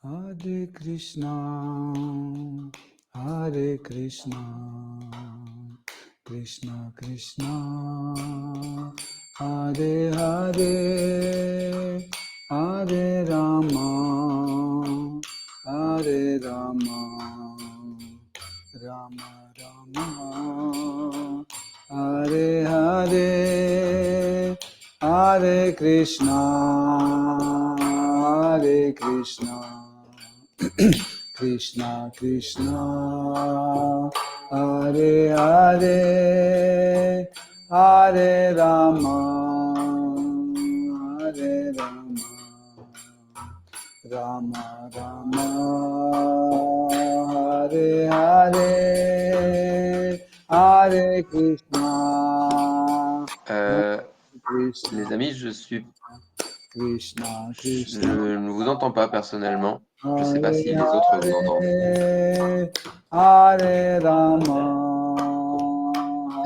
Hare Krishna, Hare Krishna, Krishna Krishna, Hare Hare, Hare Rama, Hare Rama, Rama Rama, Hare Hare, Hare Krishna, Hare Krishna, Krishna Krishna, Hare Hare, Hare Rama, Hare Rama, Rama Rama, Hare Hare, Hare Krishna, Krishna, Les amis, je Krishna, Krishna, ne vous entends pas personnellement. Je ne sais pas Hare si les autres vous entendent. Hare Rama,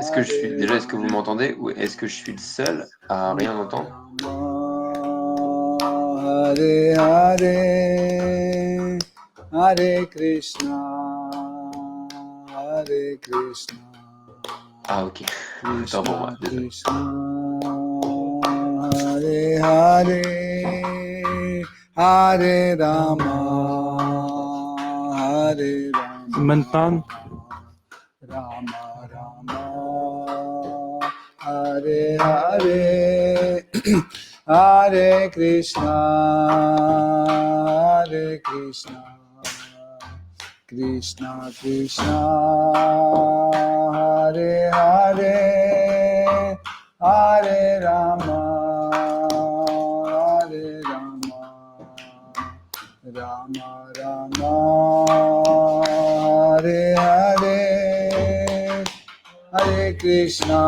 Est-ce que vous m'entendez ou est-ce que je suis le seul à rien entendre? Hare Hare, Hare Krishna, Hare Krishna. Ah ok, autant pour moi, désolé. Krishna, Hare Hare, Hare Rama, Hare Rama. Manpan. Rama Rama, Hare Hare, Hare Krishna, Hare Krishna, Krishna Krishna, Hare Hare, Hare Rama, Hare Rama, Rama Rama, Hare Hare, Hare Krishna,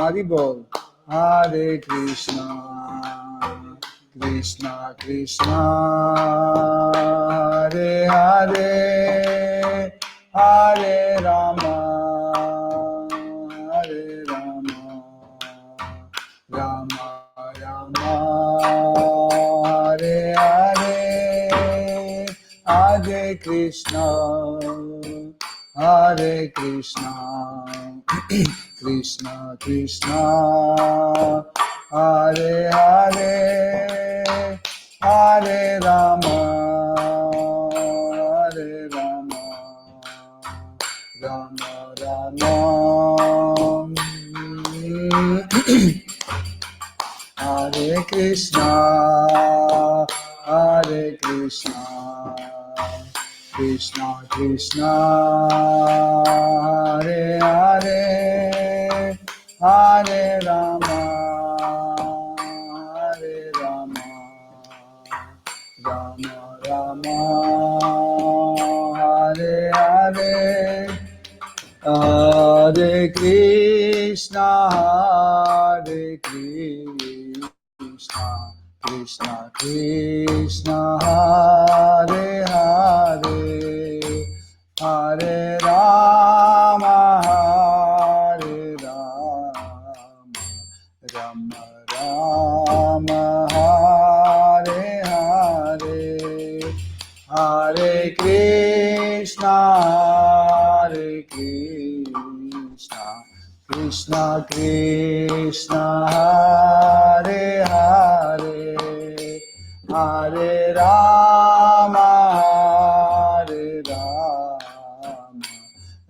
Hari Bol, Hare Krishna, Krishna Krishna, Hare Hare, Hare Rama, Hare Rama, Rama Rama, Hare Hare, Hare Krishna, Hare Krishna, Krishna Krishna, Hare Hare, Hare Rama, Hare Rama, Rama Rama, Hare Krishna, Hare Krishna, Krishna Krishna, Hare Hare, Hare Rama, Hare Rama, Rama Rama, Hare Hare, Hare Krishna, Hare Krishna, Krishna Krishna, Hare Hare, Hare Rama, Hare Rama, Rama Rama, Hare Hare, Hare Krishna, Hare Krishna, Krishna Krishna, Hare Hare, Hare Rama, Hare Rama,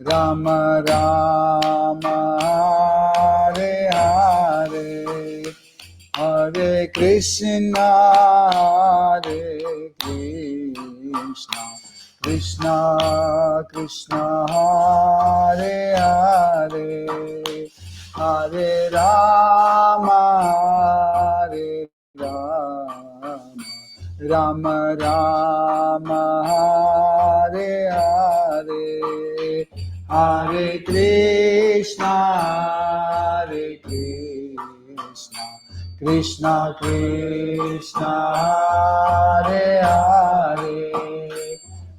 Rama Rama, Hare Hare, Hare Krishna, Hare Krishna, Krishna Krishna, Hare Hare, Hare Rama, Hare Rama, Rama Rama, Hare Hare, Hare Krishna, Krishna Krishna, Hare Hare,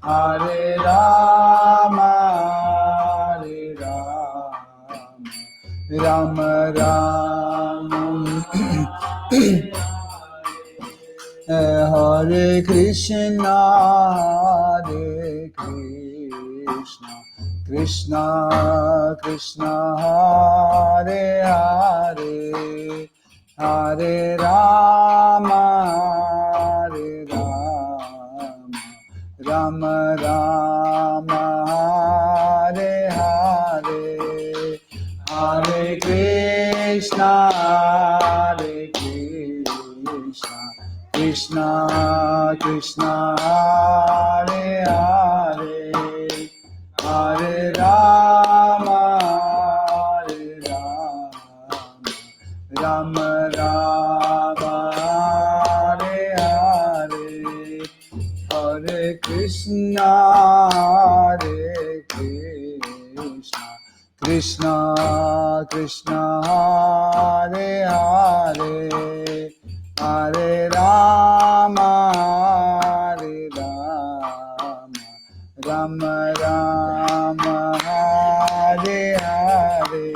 Hare Rama, Rama Rama, Hare Krishna, Krishna Krishna, Hare Hare, Hare Rama, Rama Rama, Hare Hare, Hare Krishna, Krishna Krishna, Hare Hare, Hare Rama, Rama Rama, Hare Hare, Hare Krishna, Krishna Krishna, Hare Hare, Hare Rama, Rama Rama, Hare Hare,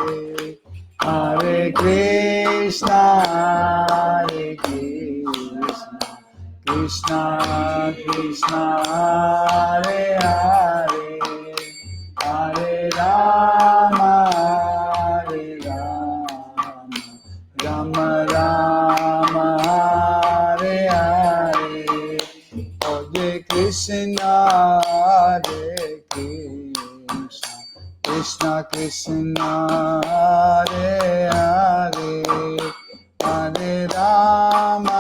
Hare Krishna, Krishna Krishna, Hare Hare, Hare Rama, Rama Rama, Hare Hare, Hare Krishna, Krishna Krishna, Hare Hare, Hare Rama,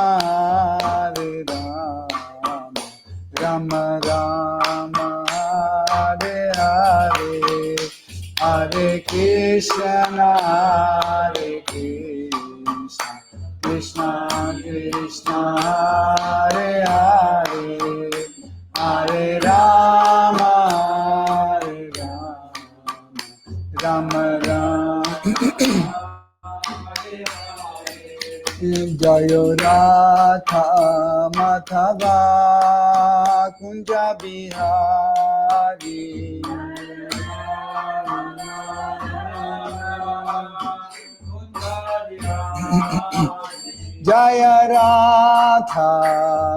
Rama Rama, Hare Hare, Hare Krishna, Krishna Krishna, Hare Hare, Hare Rama, Rama Rama, Jayo Radha Madhava Kunja Bihari, Jaya Radha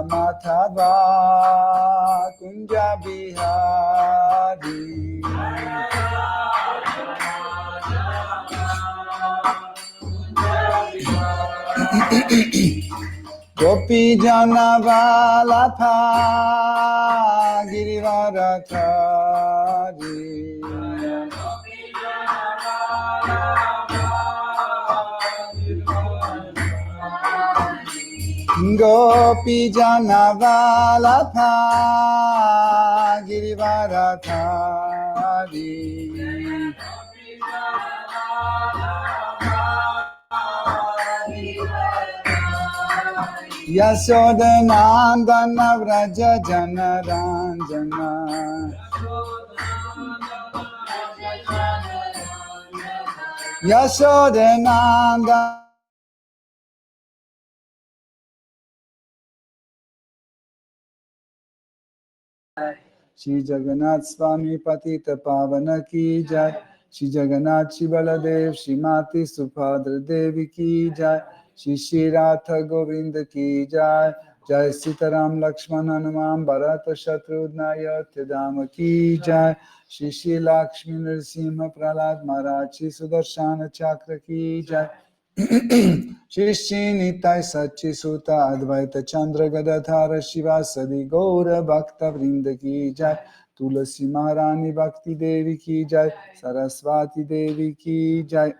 Madhava Kunja Bihari, Gopi Jana Vallabha Girivaradhari, Gopi Jana Vallabha Girivaradhari, Yashodanandana Vraja Janaranjana, Yashodanandana Shri Jagannath Swami Patita Pavana Ki Jai, Shri Jagannath Shri Baladev Shri Mati Subhadra Devi Ki Jai, Shri Shri Radha Govinda Ki Jai, Jai Sitaram Lakshman Hanuman Bharata Shatrugna Ayodhya Ki Jai, Shri Shri Lakshmi Nrsimha Prahlad Maharaj Shri Sudarshana Chakra Ki Jai, Shri Shri Nitai Sachi Suta Advaita Chandra Gadadhara Shiva Sadi Gaura Bhakta Vrinda Ki Jai, Tulasi Maharani Bhakti Devi Ki Jai, Saraswati Devi Ki Jai,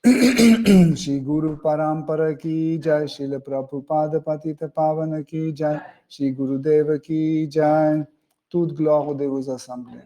Shri Guru Parampara Ki Jai, Srila Prabhupada Patita Pavana Ki Jai, Shri Guru Deva Ki Jai, toute gloire de vos assemblées.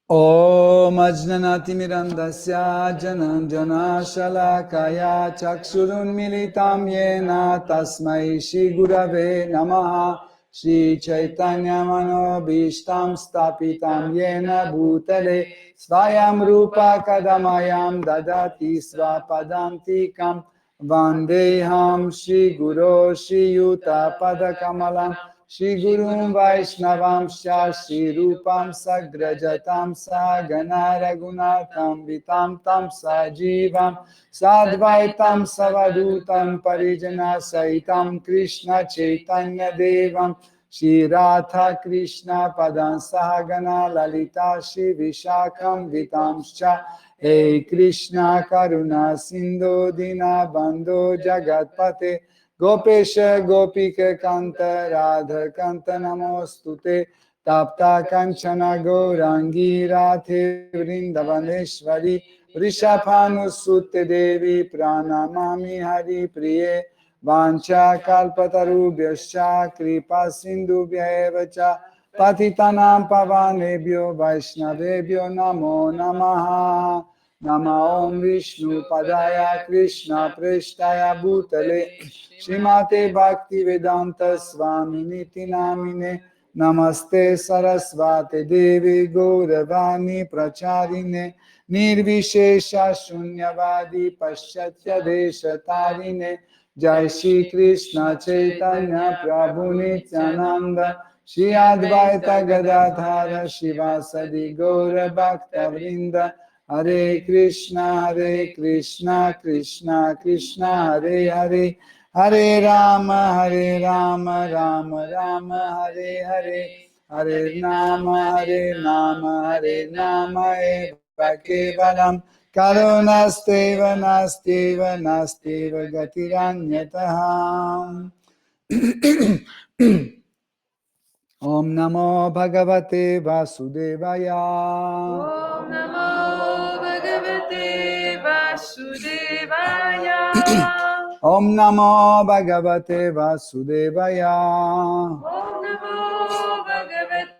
Om Ajnanati Mirandasya Jananjana Shalakaya Chakshurun Militam Yena Tasmai Shri Gurave Namaha Shri Chaitanya Manobishtam Stapitam Yena Bhutale Svayam Rupa Kadamayam Dadati Svapadantikam Vandeham Shri Guru Shri Yuta Padakamalam Shri Gurum Vaishnavam Shri Rupam Sagrajatam Sagana Raghunatham Vitam Tam Sajivam Sadvaitam Savadutam Parijana Saitam Krishna Chaitanya Devam Shri Radha Krishna Padan Sahagana Lalita Shri Vishakam Vitamscha Hey Krishna Karuna Sindhu Dina Bandhu Jagatpate Gopesha Gopika Kanta Radha Kanta Namostute Tapta Kanchana Gaurangi Radhe Vrindavaneshwari Vrishabhanu Sutte Devi Pranamami Hari Priye Vancha Kalpatarubhyascha Kripa Sindhubhya Evacha Patitanam Pavanebhyo Vaishnavebhyo Namo Namaha Nama Om Vishnu Padaya Krishna Preshtaya Bhutale Shrimate Bhakti Vedanta Swami Niti Namine Namaste Sarasvate Devi Gauravani Pracharine Nirvishesha Shunyavadi Paschatya Deshatarine Jai Shri Krishna Chaitanya Prabhu Nityananda Shri Advaita Gadadhara Shivasadi Gaura Bhakta Vrinda Hare Krishna Krishna Krishna Hare Hare Hare Rama Rama Rama Hare Hare Hare Nama Eva Kevalam Karunasteva Nasteva Nasteva Gatiranyataham Om Namo Bhagavate Vasudevaya Om Namo Bhagavate Vasudevaya. Om Namo Bhagavate Vasudevaya Om Namo Bhagavate.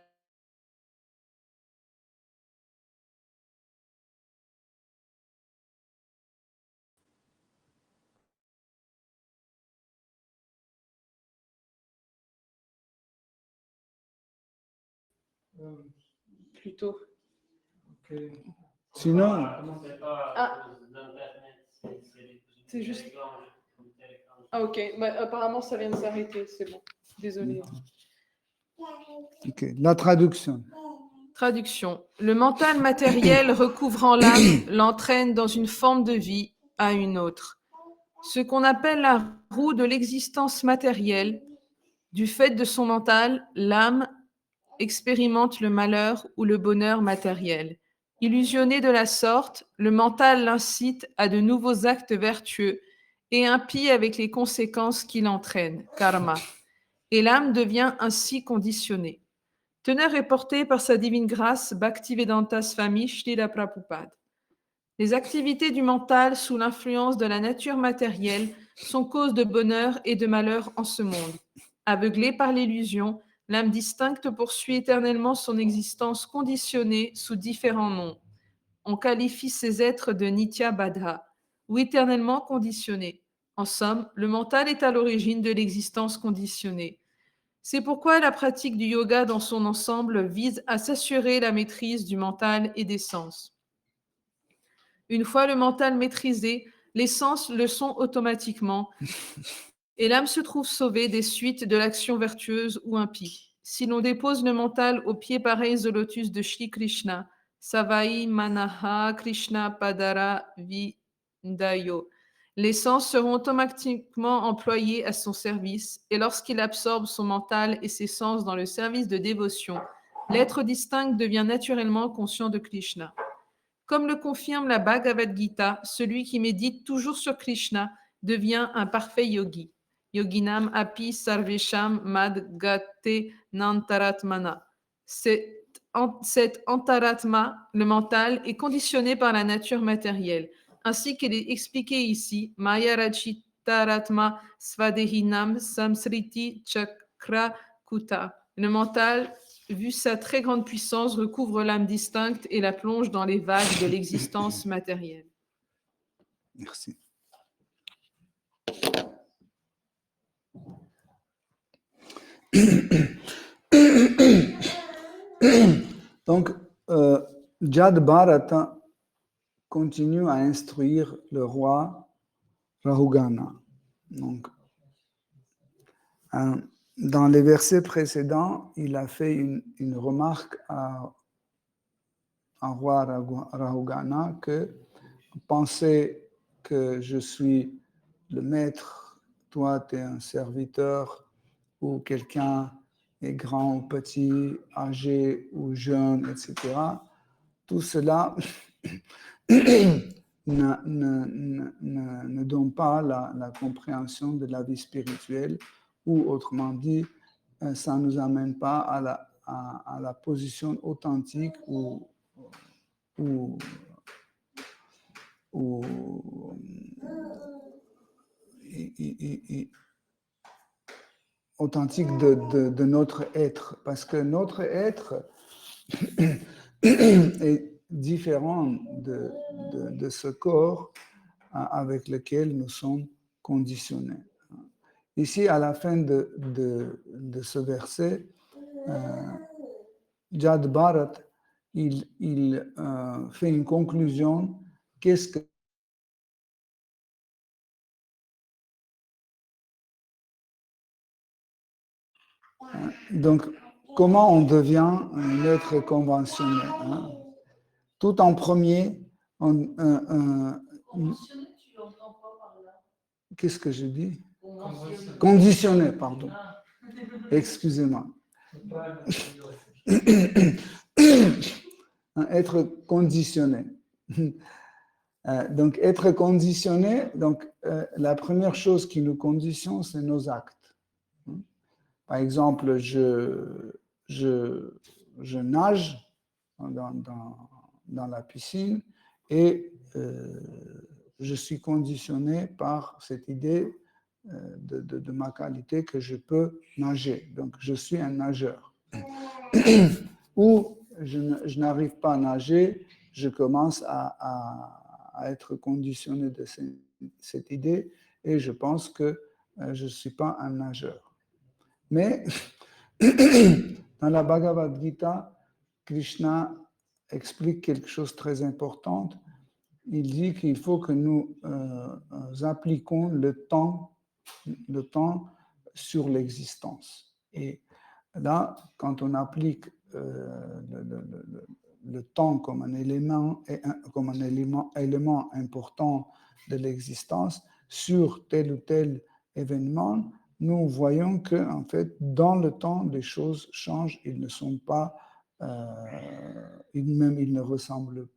Plutôt. Okay. Sinon, Ah, c'est juste. Ah, ok. Bah, apparemment, ça vient de s'arrêter. C'est bon. Désolée. okay. La traduction. Traduction. Le mental matériel recouvrant l'âme l'entraîne dans une forme de vie à une autre. Ce qu'on appelle la roue de l'existence matérielle, du fait de son mental, l'âme expérimente le malheur ou le bonheur matériel. Illusionné de la sorte, le mental l'incite à de nouveaux actes vertueux et impie avec les conséquences qu'il entraîne, karma. Et l'âme devient ainsi conditionnée. Teneur est porté par sa divine grâce, Bhaktivedanta Swami Srila Prabhupada. Les activités du mental sous l'influence de la nature matérielle sont cause de bonheur et de malheur en ce monde. Aveuglée par l'illusion, l'âme distincte poursuit éternellement son existence conditionnée sous différents noms. On qualifie ces êtres de Nitya Badha, ou éternellement conditionnés. En somme, le mental est à l'origine de l'existence conditionnée. C'est pourquoi la pratique du yoga dans son ensemble vise à s'assurer la maîtrise du mental et des sens. Une fois le mental maîtrisé, les sens le sont automatiquement et l'âme se trouve sauvée des suites de l'action vertueuse ou impie. Si l'on dépose le mental aux pieds pareils au lotus de Shri Krishna, Savai Manaha Krishna Padara Vidayo, les sens seront automatiquement employés à son service et lorsqu'il absorbe son mental et ses sens dans le service de dévotion, l'être distinct devient naturellement conscient de Krishna. Comme le confirme la Bhagavad Gita, celui qui médite toujours sur Krishna devient un parfait yogi. Yoginam api sarvesham mad gate nantaratmana. Cet antaratma, le mental, est conditionné par la nature matérielle. Ainsi qu'il est expliqué ici, Maya Rachitaratma Svadehinam Samsriti Chakra Kuta. Le mental vu sa très grande puissance, recouvre l'âme distincte et la plonge dans les vagues de l'existence matérielle. Merci. Donc, Jad Bharata continue à instruire le roi Rahugana. Donc, dans les versets précédents, il a fait une remarque à roi Rahugana que penser que je suis le maître, toi tu es un serviteur, ou quelqu'un est grand ou petit, âgé ou jeune, etc. Tout cela ne donne pas la compréhension de la vie spirituelle, ou autrement dit, ça ne nous amène pas à la position authentique ou authentique de notre être, parce que notre être est différent de ce corps avec lequel nous sommes conditionnés. Ici, à la fin de ce verset, Jad Bharat, il fait une conclusion. Qu'est-ce que donc, comment on devient un être conventionnel, hein? Tout en premier, qu'est-ce que je dis? Conditionné, pardon. Excusez-moi. Être conditionné. Donc, être conditionné, donc, la première chose qui nous conditionne, c'est nos actes. Par exemple, je nage dans la piscine et je suis conditionné par cette idée de ma qualité que je peux nager. Donc, je suis un nageur. Ou je n'arrive pas à nager, je commence à être conditionné de cette idée et je pense que je ne suis pas un nageur. Mais dans la Bhagavad Gita, Krishna explique quelque chose de très important. Il dit qu'il faut que nous appliquons le temps sur l'existence. Et là, quand on applique le temps comme un élément important de l'existence sur tel ou tel événement, nous voyons que, en fait, dans le temps, les choses changent. Ils ne sont pas, ils ne ressemblent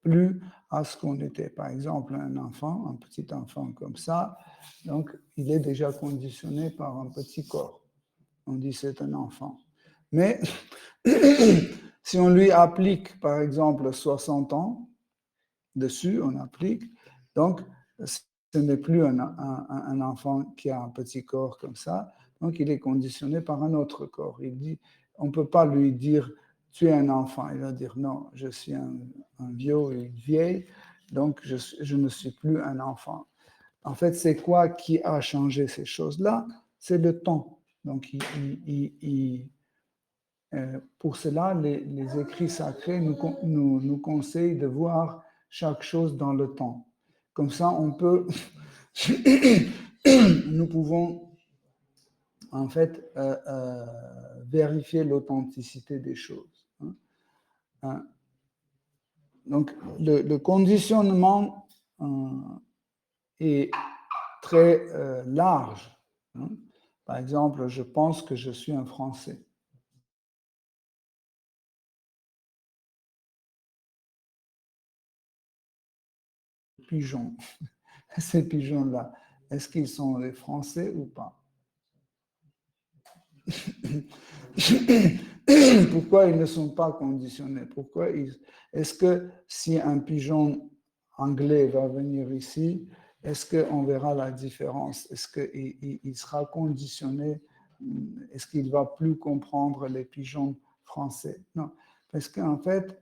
plus à ce qu'on était. Par exemple, un petit enfant comme ça, donc il est déjà conditionné par un petit corps. On dit c'est un enfant. Mais si on lui applique, par exemple, 60 ans dessus, on applique, donc ce n'est plus un enfant qui a un petit corps comme ça, donc il est conditionné par un autre corps. Il dit, on ne peut pas lui dire, tu es un enfant. Il va dire, non, je suis un vieux et une vieille, donc je ne suis plus un enfant. En fait, c'est quoi qui a changé ces choses-là? C'est le temps. Donc, pour cela, les écrits sacrés nous conseillent de voir chaque chose dans le temps. Comme ça, nous pouvons en fait vérifier l'authenticité des choses. Donc, le conditionnement est très large. Par exemple, je pense que je suis un Français. Pigeons. Ces pigeons-là, est-ce qu'ils sont des Français ou pas? Pourquoi ils ne sont pas conditionnés? Est-ce que si un pigeon anglais va venir ici, est-ce qu'on verra la différence? Est-ce qu'il sera conditionné est-ce qu'il va plus comprendre les pigeons français? Non, parce qu'en fait,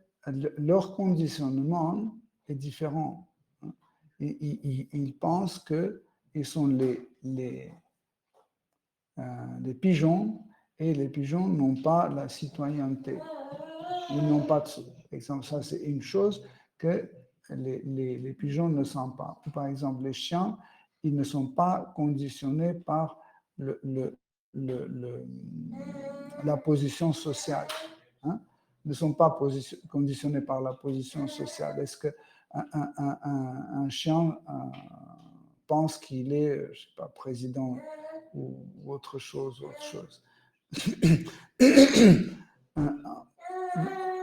leur conditionnement est différent. Ils pensent qu'ils sont les pigeons, et les pigeons n'ont pas la citoyenneté. Ils n'ont pas de... Par exemple, ça c'est une chose que les pigeons ne sont pas. Par exemple, les chiens, ils ne sont pas conditionnés par la position sociale. Hein? Ils ne sont pas conditionnés par la position sociale. Est-ce qu'un chien pense qu'il est, je ne sais pas, président ou autre chose,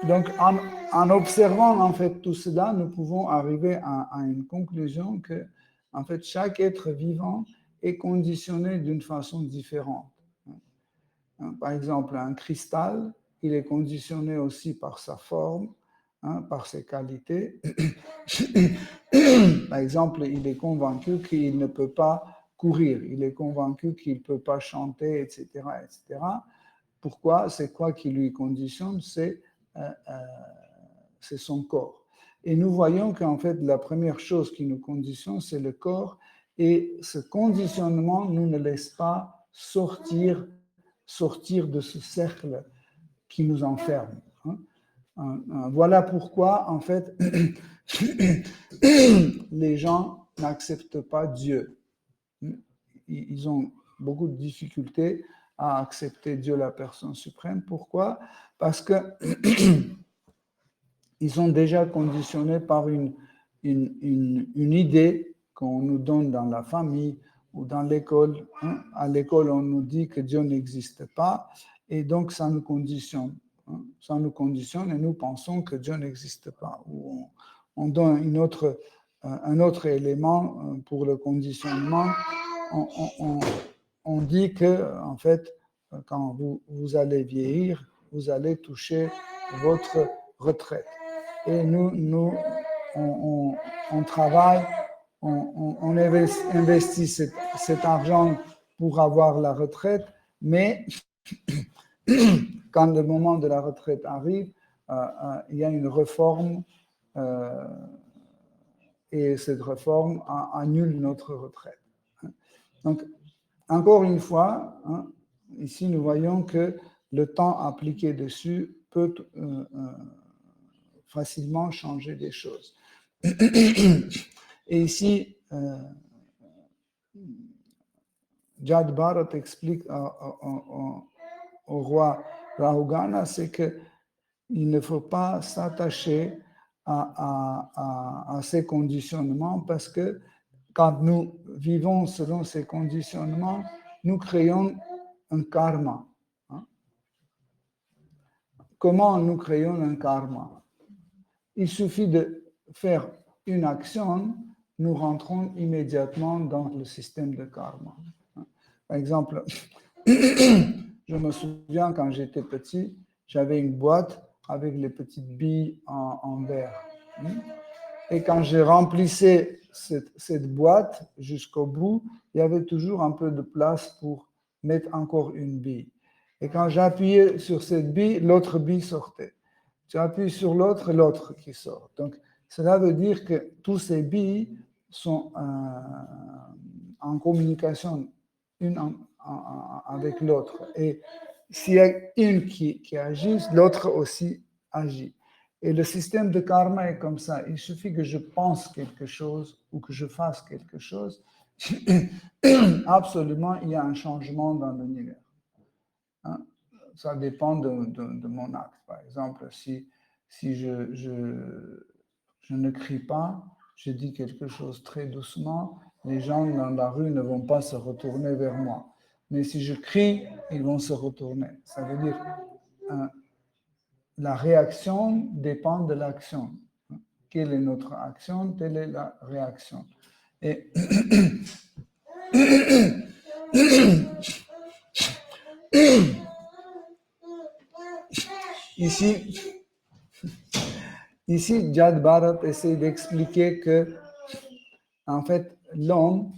Donc, en observant en fait tout cela, nous pouvons arriver à une conclusion que, en fait, chaque être vivant est conditionné d'une façon différente. Par exemple, un cristal, il est conditionné aussi par sa forme, par ses qualités. Par exemple, il est convaincu qu'il ne peut pas courir, il est convaincu qu'il ne peut pas chanter, etc., etc. Pourquoi? C'est quoi qui lui conditionne? C'est son corps. Et nous voyons qu'en fait, la première chose qui nous conditionne, c'est le corps, et ce conditionnement nous ne laisse pas sortir de ce cercle qui nous enferme. Voilà pourquoi, en fait, les gens n'acceptent pas Dieu. Ils ont beaucoup de difficultés à accepter Dieu, la personne suprême. Pourquoi? Parce que ils sont déjà conditionnés par une idée qu'on nous donne dans la famille ou dans l'école. À l'école, on nous dit que Dieu n'existe pas, et donc ça nous conditionne. Ça nous conditionne et nous pensons que Dieu n'existe pas. Ou on donne un autre élément pour le conditionnement. On dit que, en fait, quand vous allez vieillir, vous allez toucher votre retraite. Et nous on travaille, on investit cet argent pour avoir la retraite, mais quand le moment de la retraite arrive, il y a une réforme et cette réforme annule notre retraite. Donc, encore une fois, ici nous voyons que le temps appliqué dessus peut facilement changer des choses. Et ici, Jad Bharat explique au roi Rahugana, c'est qu'il ne faut pas s'attacher à ces conditionnements, parce que quand nous vivons selon ces conditionnements, nous créons un karma. Comment nous créons un karma? Il suffit de faire une action, nous rentrons immédiatement dans le système de karma. Par exemple, je me souviens quand j'étais petit, j'avais une boîte avec les petites billes en verre. Et quand je remplissais cette boîte jusqu'au bout, il y avait toujours un peu de place pour mettre encore une bille. Et quand j'appuyais sur cette bille, l'autre bille sortait. Tu appuies sur l'autre qui sort. Donc, cela veut dire que tous ces billes sont en communication une avec l'autre. Et s'il y a une qui agit, l'autre aussi agit. Et le système de karma est comme ça. Il suffit que je pense quelque chose ou que je fasse quelque chose. Absolument, il y a un changement dans l'univers. Ça dépend de mon acte. Par exemple, si je ne crie pas, je dis quelque chose très doucement, les gens dans la rue ne vont pas se retourner vers moi. Mais si je crie, ils vont se retourner. Ça veut dire la réaction dépend de l'action. Quelle est notre action, telle est la réaction. Et ici, Jad Bharat essaie d'expliquer que, en fait, l'homme,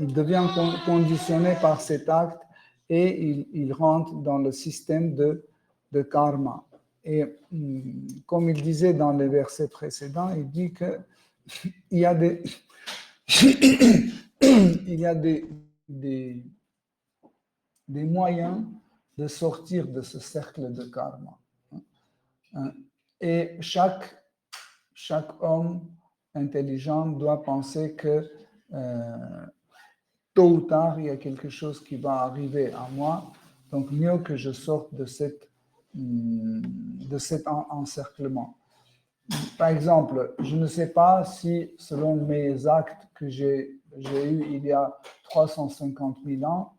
il devient conditionné par cet acte et il rentre dans le système de karma. Et comme il disait dans les versets précédents, il dit que il y a des, il y a des moyens de sortir de ce cercle de karma. Et chaque homme intelligent doit penser que tôt ou tard, il y a quelque chose qui va arriver à moi, donc mieux que je sorte de cet encerclement. Par exemple, je ne sais pas si, selon mes actes que j'ai eus il y a 350 000 ans,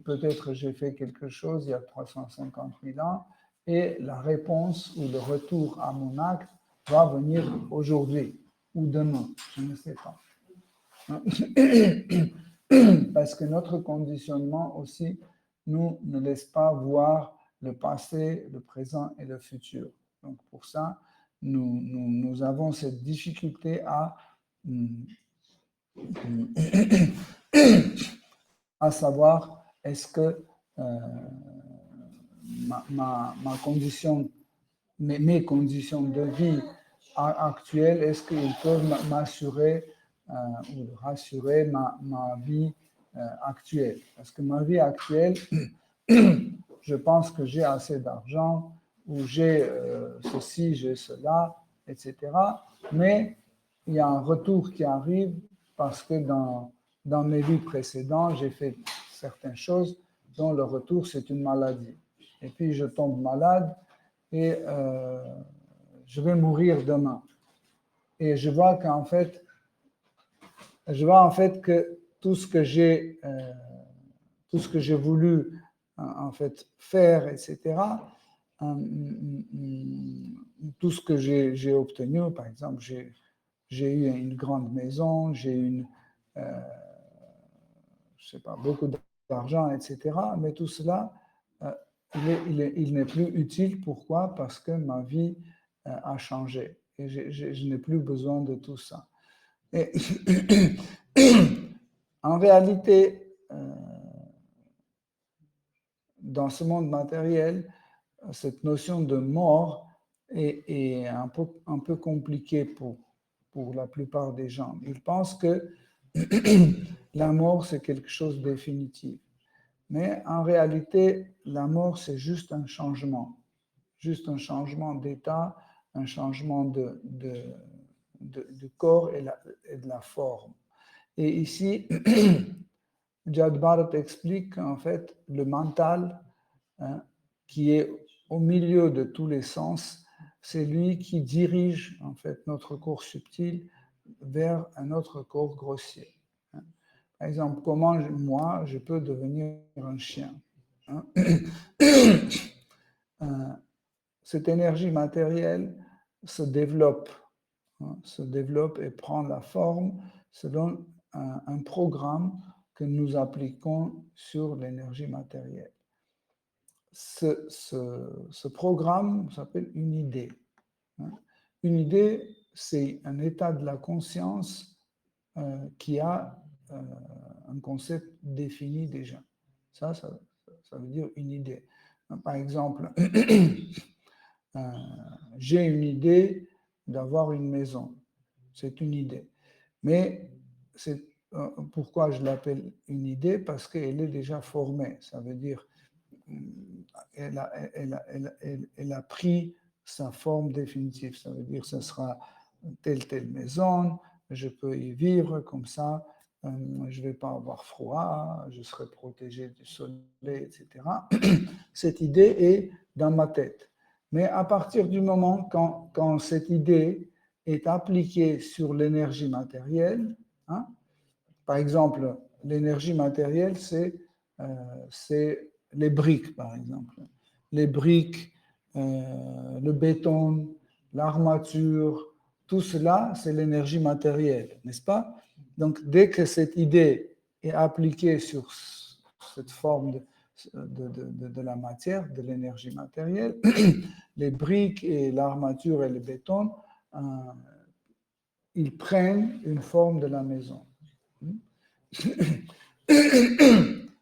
peut-être j'ai fait quelque chose il y a 350 000 ans, et la réponse ou le retour à mon acte va venir aujourd'hui ou demain, je ne sais pas. Parce que notre conditionnement aussi nous ne laisse pas voir le passé, le présent et le futur. Donc pour ça, nous avons cette difficulté à savoir est-ce que ma condition, mes conditions de vie actuelles, est-ce qu'ils peuvent m'assurer ou rassurer ma vie actuelle. Parce que ma vie actuelle, je pense que j'ai assez d'argent, ou j'ai ceci, j'ai cela, etc. Mais il y a un retour qui arrive parce que dans mes vies précédentes, j'ai fait certaines choses dont le retour, c'est une maladie. Et puis je tombe malade et je vais mourir demain. Et je vois qu'en fait, que tout ce que j'ai voulu en fait faire, etc., tout ce que j'ai obtenu, par exemple, j'ai eu une grande maison, j'ai eu je sais pas, beaucoup d'argent, etc., mais tout cela, il n'est plus utile. Pourquoi? Parce que ma vie a changé et je n'ai plus besoin de tout ça. Et en réalité, dans ce monde matériel, cette notion de mort est un peu compliquée pour la plupart des gens. Ils pensent que la mort, c'est quelque chose de définitif. Mais en réalité, la mort, c'est juste un changement d'état, un changement de corps et de la forme. Et ici, Jad Bharat explique qu'en fait, le mental, qui est au milieu de tous les sens, c'est lui qui dirige en fait notre corps subtil vers un autre corps grossier. Par exemple, comment moi, je peux devenir un chien? Cette énergie matérielle se développe et prend la forme selon un programme que nous appliquons sur l'énergie matérielle. Ce programme s'appelle une idée. Une idée, c'est un état de la conscience qui a un concept défini déjà. Ça veut dire une idée. Par exemple, j'ai une idée d'avoir une maison. C'est une idée. Mais pourquoi je l'appelle une idée? Parce qu'elle est déjà formée. Ça veut dire elle a pris sa forme définitive. Ça veut dire que ce sera telle maison, je peux y vivre comme ça, je ne vais pas avoir froid, je serai protégé du soleil, etc. Cette idée est dans ma tête. Mais à partir du moment quand cette idée est appliquée sur l'énergie matérielle, par exemple, l'énergie matérielle, c'est les briques, par exemple. Les briques, le béton, l'armature, tout cela, c'est l'énergie matérielle, n'est-ce pas? Donc, dès que cette idée est appliquée sur cette forme de la matière, de l'énergie matérielle, les briques et l'armature et le béton, ils prennent une forme de la maison.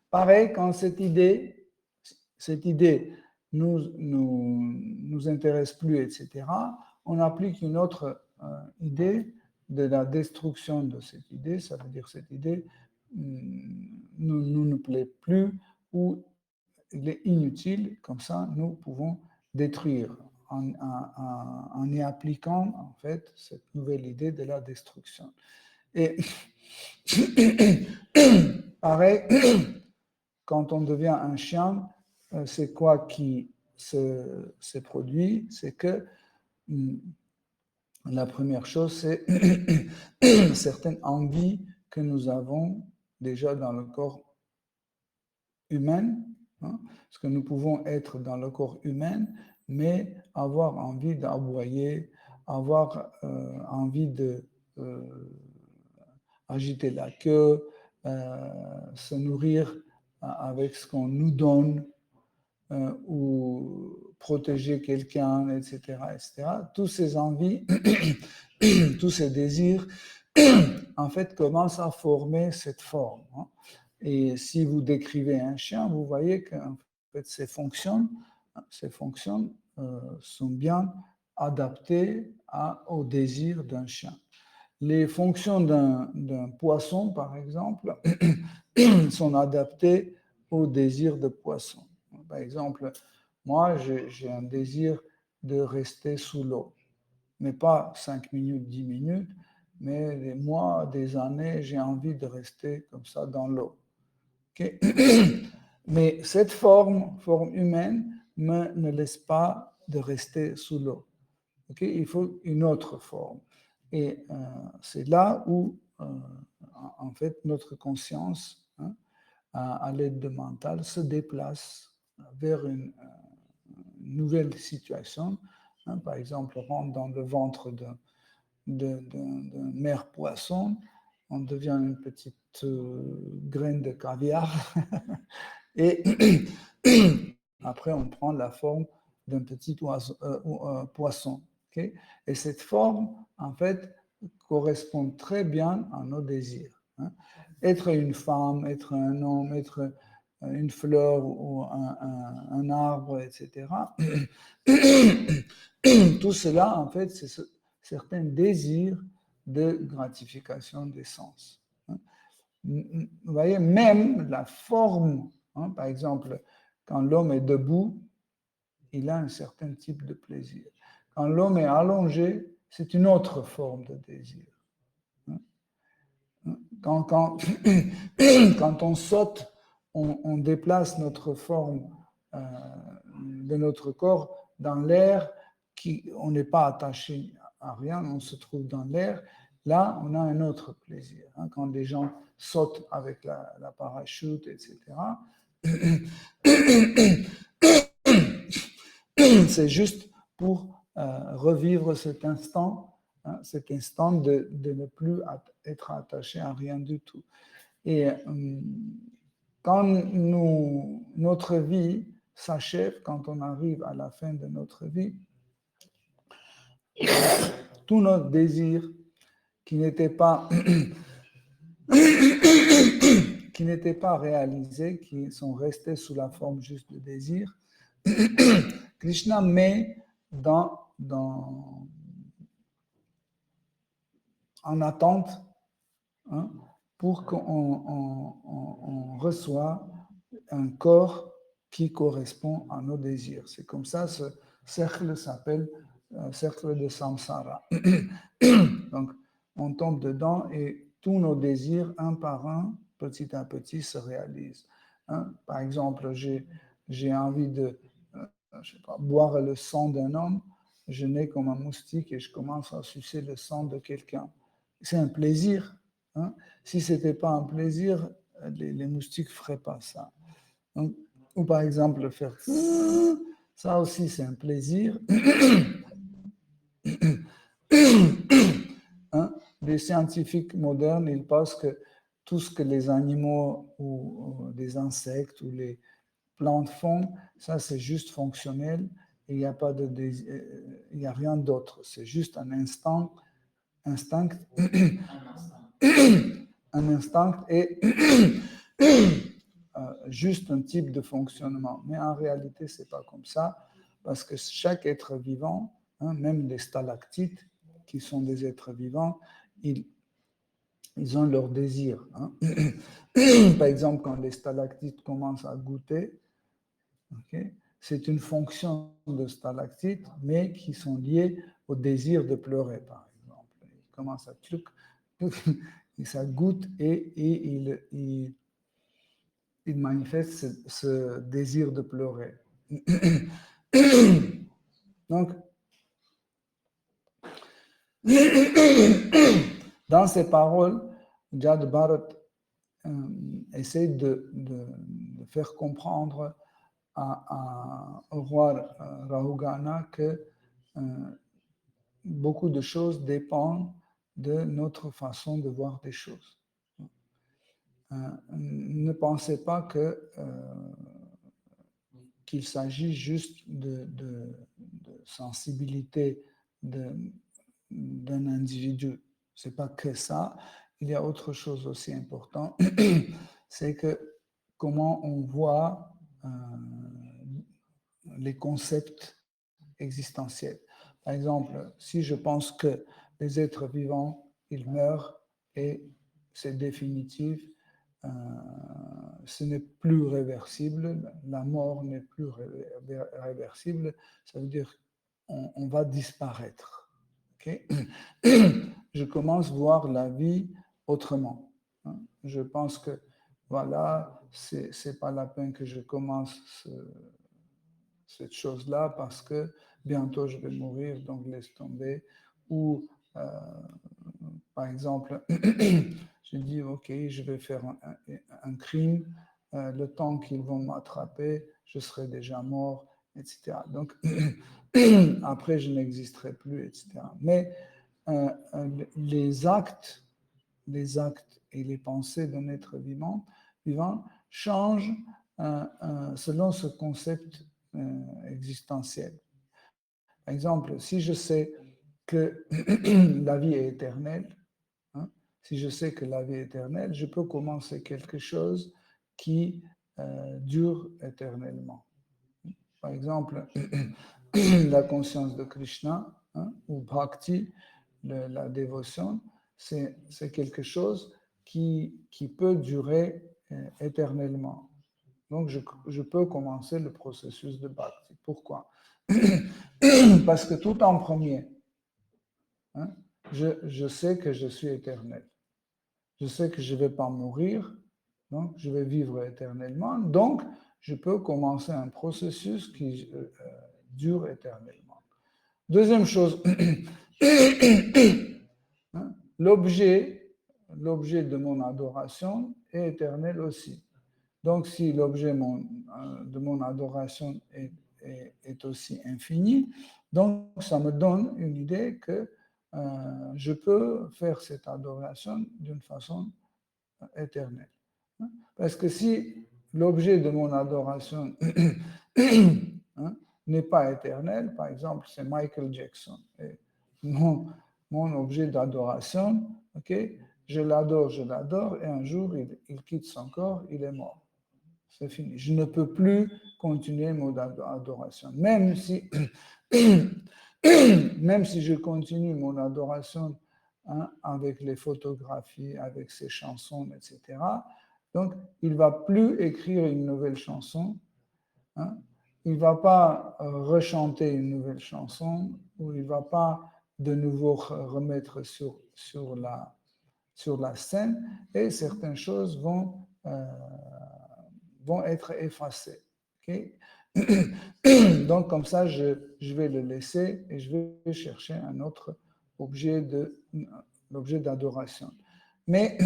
pareil, quand cette idée nous intéresse plus, etc., on applique une autre idée de la destruction de cette idée, ça veut dire cette idée nous plaît plus ou il est inutile, comme ça nous pouvons détruire en y appliquant en fait cette nouvelle idée de la destruction. Et pareil, quand on devient un chien, c'est quoi qui se produit? C'est que la première chose, c'est certaines envies que nous avons déjà dans le corps humain, hein, parce que nous pouvons être dans le corps humain, mais avoir envie d'aboyer, avoir envie de agiter la queue, se nourrir avec ce qu'on nous donne, ou protéger quelqu'un, etc., etc. Tous ces envies, tous ces désirs, en fait, commencent à former cette forme. Hein. Et si vous décrivez un chien, vous voyez que en fait, ces fonctions sont bien adaptées au désir d'un chien. Les fonctions d'un poisson, par exemple, sont adaptées au désir de poisson. Par exemple, moi, j'ai un désir de rester sous l'eau, mais pas 5 minutes, 10 minutes, mais des mois, des années, j'ai envie de rester comme ça dans l'eau. Okay? Mais cette forme humaine, ne laisse pas de rester sous l'eau. Okay? Il faut une autre forme. Et c'est là où, en fait, notre conscience, hein, à l'aide de mental, se déplace vers une nouvelle situation. Hein, par exemple, on rentre dans le ventre d'un mère poisson, on devient une petite graine de caviar, et après on prend la forme d'un petit poisson. Okay? Et cette forme, en fait, correspond très bien à nos désirs. Hein. Être une femme, être un homme, être une fleur ou un arbre, etc. Tout cela, en fait, c'est certains désirs de gratification des sens. Hein. Vous voyez, même la forme, hein, par exemple, quand l'homme est debout, il a un certain type de plaisir. Quand l'homme est allongé, c'est une autre forme de désir. Quand on saute, on déplace notre forme de notre corps dans l'air, on n'est pas attaché à rien, on se trouve dans l'air. Là, on a un autre plaisir. Hein, quand des gens sautent avec la parachute, etc., c'est juste pour revivre cet instant de ne plus être attaché à rien du tout. Et quand notre vie s'achève, quand on arrive à la fin de notre vie, tous nos désirs qui n'étaient pas réalisés, qui sont restés sous la forme juste de désir, Krishna met en attente, hein, pour qu'on reçoive un corps qui correspond à nos désirs. C'est comme ça, ce cercle s'appelle cercle de samsara. Donc, on tombe dedans et tous nos désirs, un par un, petit à petit, se réalisent. Hein? Par exemple, j'ai envie de je sais pas, boire le sang d'un homme, je nais comme un moustique et je commence à sucer le sang de quelqu'un. C'est un plaisir. Hein? Si ce n'était pas un plaisir, les moustiques ne feraient pas ça. Donc, ou par exemple, faire ça aussi, c'est un plaisir. Hein? Les scientifiques modernes, ils pensent que tout ce que les animaux ou les insectes ou les plantes font, ça c'est juste fonctionnel et il n'y a pas il y a rien d'autre. C'est juste un instinct un instinct est juste un type de fonctionnement. Mais en réalité, ce n'est pas comme ça, parce que chaque être vivant, même les stalactites, qui sont des êtres vivants, ils ont leur désir. Par exemple, quand les stalactites commencent à goûter, c'est une fonction de stalactites, mais qui sont liées au désir de pleurer, par exemple. Ils commencent à et ça goûte et il manifeste ce désir de pleurer. Donc, dans ces paroles, Jad Bharat essaie de faire comprendre au roi Rahugana que beaucoup de choses dépendent de notre façon de voir des choses. Ne pensez pas qu'il s'agit juste de sensibilité d'un individu. Ce n'est pas que ça. Il y a autre chose aussi important, c'est que comment on voit les concepts existentiels. Par exemple, si je pense que les êtres vivants, ils meurent et c'est définitif, ce n'est plus réversible, la mort n'est plus réversible, ça veut dire on va disparaître. Okay? Je commence à voir la vie autrement. Je pense que voilà, c'est pas la peine que je commence cette chose-là parce que bientôt je vais mourir, donc laisse tomber. Ou par exemple, je dis ok, je vais faire un crime, le temps qu'ils vont m'attraper, je serai déjà mort, etc. Donc après, je n'existerai plus, etc. Mais les actes et les pensées d'un être vivant changent selon ce concept existentiel. Par exemple, si je sais que la vie est éternelle, si je sais que la vie est éternelle, je peux commencer quelque chose qui dure éternellement. Par exemple, la conscience de Krishna ou Bhakti, la dévotion, c'est quelque chose qui peut durer éternellement. Donc, je peux commencer le processus de Bhakti. Pourquoi? Parce que tout en premier, je sais que je suis éternel. Je sais que je ne vais pas mourir, donc je vais vivre éternellement. Donc, je peux commencer un processus qui dure éternellement. Deuxième chose, l'objet de mon adoration est éternel aussi. Donc, si l'objet de mon adoration est aussi infini, donc ça me donne une idée que je peux faire cette adoration d'une façon éternelle. Parce que si l'objet de mon adoration n'est pas éternel, par exemple, c'est Michael Jackson. Et mon objet d'adoration, je l'adore, et un jour, il quitte son corps, il est mort. C'est fini. Je ne peux plus continuer mon adoration. Même si je continue mon adoration avec les photographies, avec ses chansons, etc., donc il ne va plus écrire une nouvelle chanson. Il ne va pas rechanter une nouvelle chanson, ou il ne va pas de nouveau remettre sur la scène, et certaines choses vont être effacées. Okay? Donc, comme ça, je vais le laisser et je vais chercher un autre l'objet d'adoration. Mais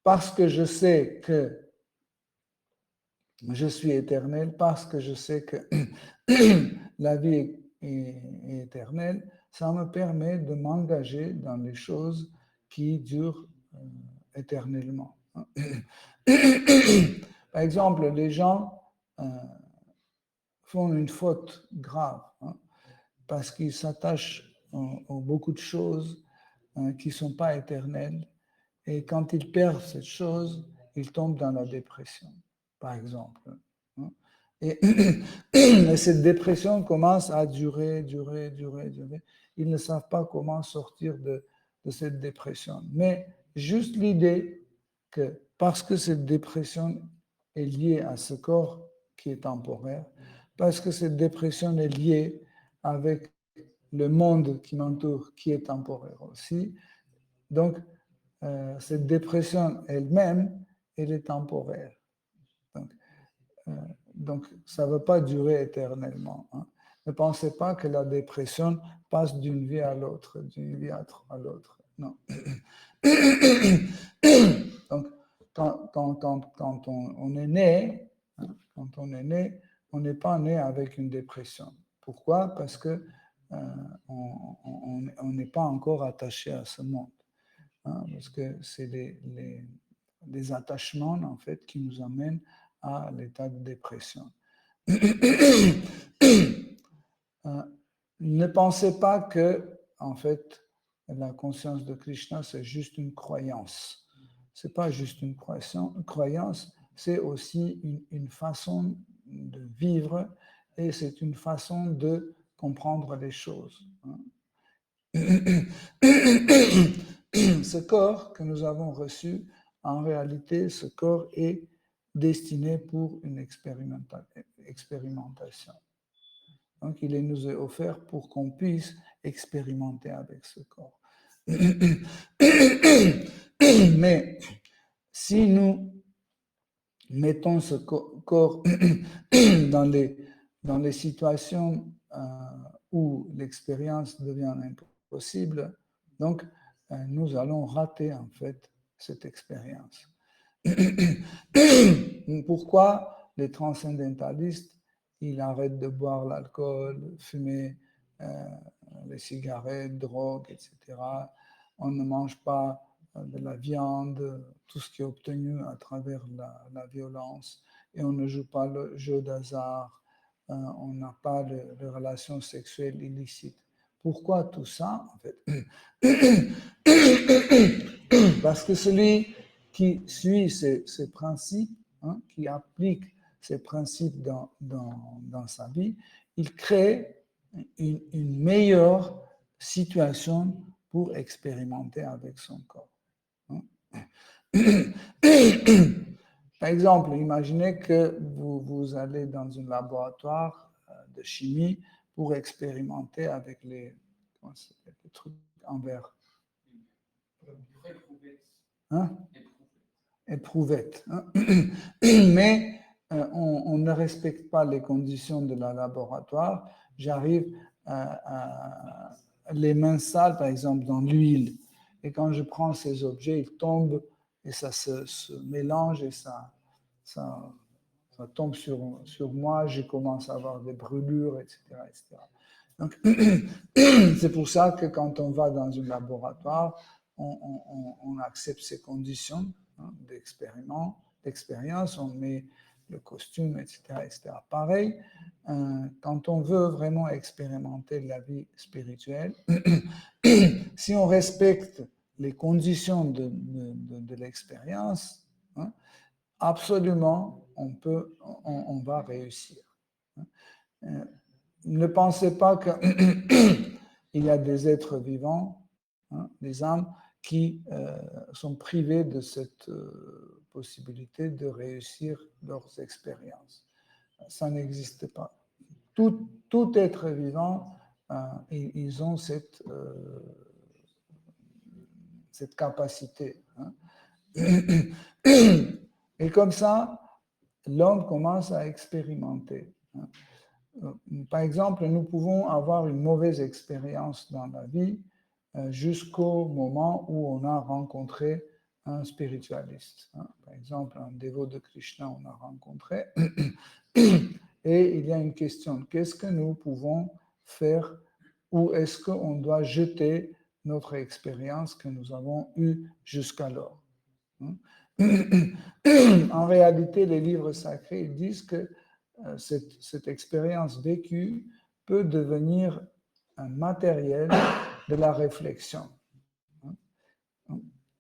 parce que je sais que je suis éternel, parce que je sais que la vie est éternelle, ça me permet de m'engager dans les choses qui durent éternellement. Par exemple, les gens font une faute grave parce qu'ils s'attachent à beaucoup de choses qui ne sont pas éternelles et quand il perd cette chose, il tombe dans la dépression, par exemple. Et, et cette dépression commence à durer. Ils ne savent pas comment sortir de cette dépression. Mais juste l'idée que parce que cette dépression est liée à ce corps qui est temporaire, parce que cette dépression est liée avec le monde qui m'entoure, qui est temporaire aussi. Donc, cette dépression elle-même, elle est temporaire. Donc ça ne veut pas durer éternellement. Hein. Ne pensez pas que la dépression passe d'une vie à l'autre, d'une vie à l'autre. Non. Donc, quand on est né, hein, on n'est pas né avec une dépression. Pourquoi? Parce que on n'est pas encore attaché à ce monde. Hein, parce que c'est des attachements, en fait, qui nous amènent à l'état de dépression. Ne pensez pas que, en fait, la conscience de Krishna, c'est juste une croyance. Ce n'est pas juste une croyance, c'est aussi une façon de vivre et c'est une façon de comprendre les choses. Ce corps que nous avons reçu, en réalité, ce corps est destiné pour une expérimentation. Donc, il nous est offert pour qu'on puisse expérimenter avec ce corps. Mais si nous mettons ce corps dans les situations où l'expérience devient impossible, donc nous allons rater en fait cette expérience. Pourquoi les transcendentalistes, ils arrêtent de boire l'alcool, fumer les cigarettes, drogue, etc. On ne mange pas de la viande, tout ce qui est obtenu à travers la violence, et on ne joue pas le jeu d'hasard, on n'a pas de relations sexuelles illicites. Pourquoi tout ça, en fait? Parce que celui qui suit ces principes, hein, qui applique ces principes dans sa vie, il crée une meilleure situation pour expérimenter avec son corps. Hein. Par exemple, imaginez que vous allez dans un laboratoire de chimie pour expérimenter avec les trucs en verre. Hein? Éprouvette. Hein? Mais on ne respecte pas les conditions de la laboratoire. J'arrive les mains sales, par exemple, dans l'huile. Et quand je prends ces objets, ils tombent et ça se mélange et ça tombe sur moi. Je commence à avoir des brûlures, etc. Donc, c'est pour ça que quand on va dans un laboratoire, on accepte ces conditions, hein, d'expérience, on met le costume, etc. Pareil, quand on veut vraiment expérimenter la vie spirituelle, si on respecte les conditions de l'expérience, hein, absolument, on va réussir. Ne pensez pas qu'il y a des êtres vivants, hein, des âmes, qui sont privés de cette possibilité de réussir leurs expériences. Ça n'existe pas. Tout être vivant, ils ont cette capacité. Hein. Et comme ça, l'homme commence à expérimenter. Hein. Par exemple, nous pouvons avoir une mauvaise expérience dans la vie jusqu'au moment où on a rencontré un spiritualiste. Hein. Par exemple, un dévot de Krishna, on a rencontré. Et il y a une question, qu'est-ce que nous pouvons faire ou est-ce qu'on doit jeter notre expérience que nous avons eue jusqu'alors? En réalité, les livres sacrés disent que cette expérience vécue peut devenir un matériel de la réflexion.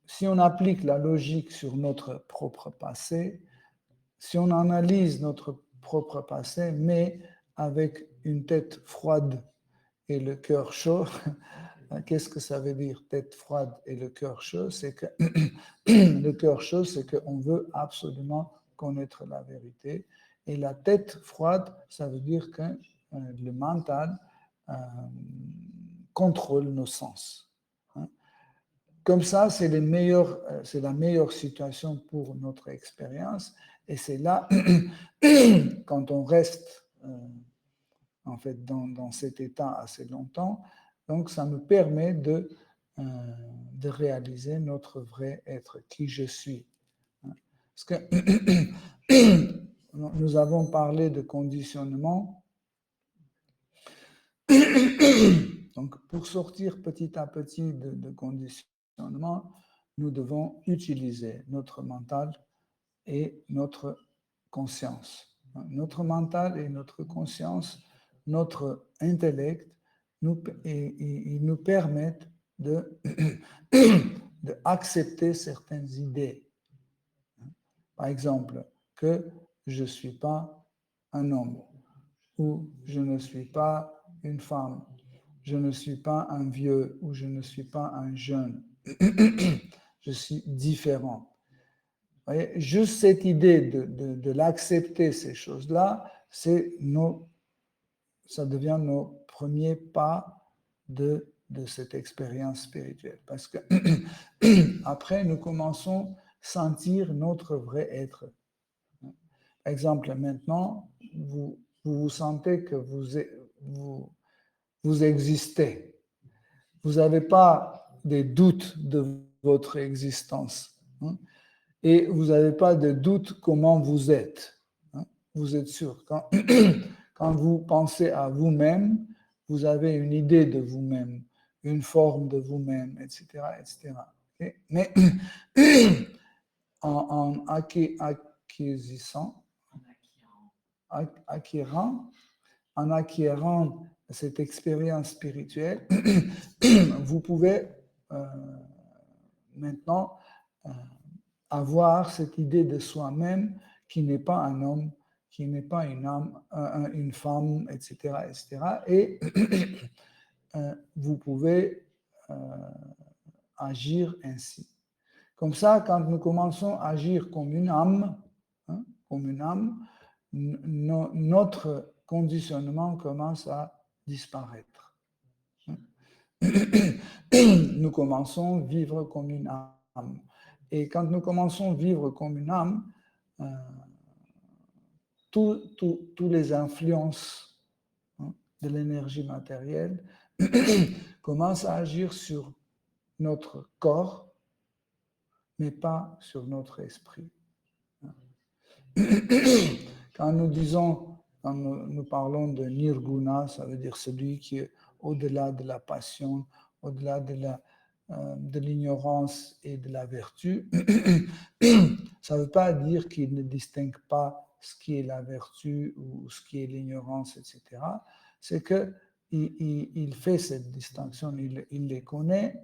si on applique la logique sur notre propre passé, si on analyse notre propre passé, mais avec une tête froide et le cœur chaud, qu'est-ce que ça veut dire, tête froide et le cœur chaud? C'est que le cœur chaud, c'est qu'on veut absolument connaître la vérité. Et la tête froide, ça veut dire que le mental contrôle nos sens. Hein. Comme ça, c'est la meilleure situation pour notre expérience. Et c'est là, quand on reste en fait dans cet état assez longtemps, donc ça me permet de réaliser notre vrai être, qui je suis. Parce que nous avons parlé de conditionnement. Donc, pour sortir petit à petit de conditionnement, nous devons utiliser notre mental et notre conscience. Notre mental et notre conscience, notre intellect, ils nous permettent d'accepter certaines idées. Par exemple, que je ne suis pas un homme, ou je ne suis pas une femme, je ne suis pas un vieux, ou je ne suis pas un jeune. Je suis différent. Vous voyez, juste cette idée de l'accepter, ces choses-là, ça devient nos premiers pas de cette expérience spirituelle. Parce que après, nous commençons à sentir notre vrai être. Par exemple, maintenant, vous sentez que vous existez. Vous n'avez pas des doutes de votre existence. Hein, et vous n'avez pas de doute comment vous êtes. Hein, vous êtes sûr. Quand vous pensez à vous-même, vous avez une idée de vous-même, une forme de vous-même, etc. etc. Okay? Mais en acquérant cette expérience spirituelle, vous pouvez maintenant avoir cette idée de soi-même qui n'est pas un homme, qui n'est pas une âme, une femme, etc., etc. Et vous pouvez agir ainsi. Comme ça, quand nous commençons à agir comme une âme, hein, notre conditionnement commence à disparaître. Nous commençons à vivre comme une âme. Et quand nous commençons à vivre comme une âme, toutes les influences de l'énergie matérielle commencent à agir sur notre corps, mais pas sur notre esprit. Quand nous parlons de nirguna, ça veut dire celui qui est au-delà de la passion, au-delà de l'ignorance et de la vertu. Ça ne veut pas dire qu'il ne distingue pas ce qui est la vertu ou ce qui est l'ignorance, etc. C'est qu'il fait cette distinction, il les connaît,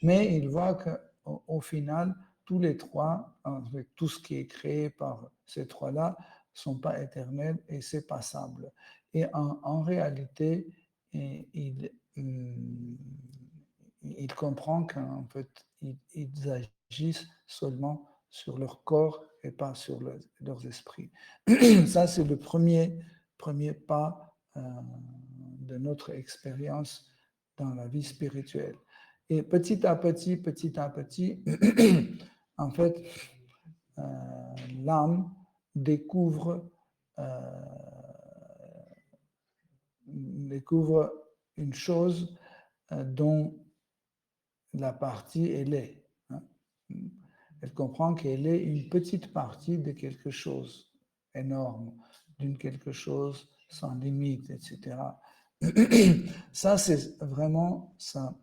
mais il voit qu'au final, tous les trois, avec tout ce qui est créé par ces trois-là, ne sont pas éternels et c'est passable. Et en réalité, il comprend qu'en fait, ils agissent seulement sur leur corps et pas sur leurs esprits. Ça, c'est le premier pas de notre expérience dans la vie spirituelle. Et petit à petit, en fait, l'âme découvre une chose dont la partie elle est. Hein. Elle comprend qu'elle est une petite partie de quelque chose énorme, d'une quelque chose sans limite, etc. Ça, c'est vraiment ça.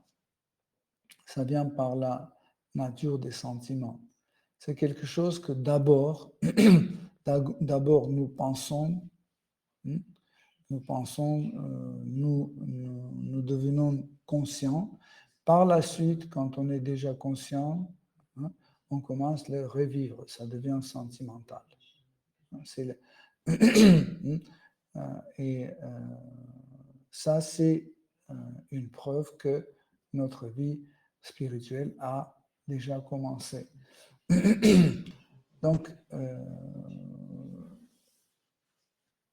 Ça vient par la nature des sentiments. C'est quelque chose que d'abord nous pensons, nous devenons conscients. Par la suite, quand on est déjà conscient, on commence à le revivre, ça devient sentimental. C'est et ça, c'est une preuve que notre vie spirituelle a déjà commencé. Donc,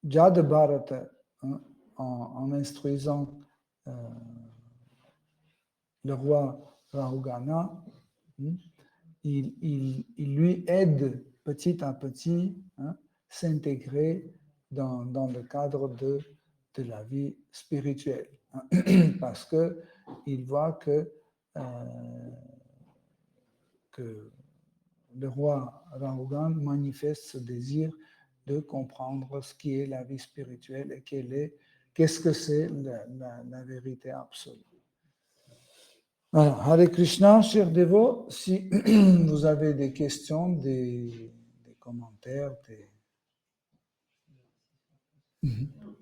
Jada Bharata, en instruisant le roi Rahugana, il lui aide petit à petit s'intégrer dans le cadre de la vie spirituelle. Parce qu'il voit que le roi Rahugan manifeste ce désir de comprendre ce qui est la vie spirituelle et qu'est-ce que c'est la vérité absolue. Alors, Hare Krishna, chers dévots, si vous avez des questions, des commentaires,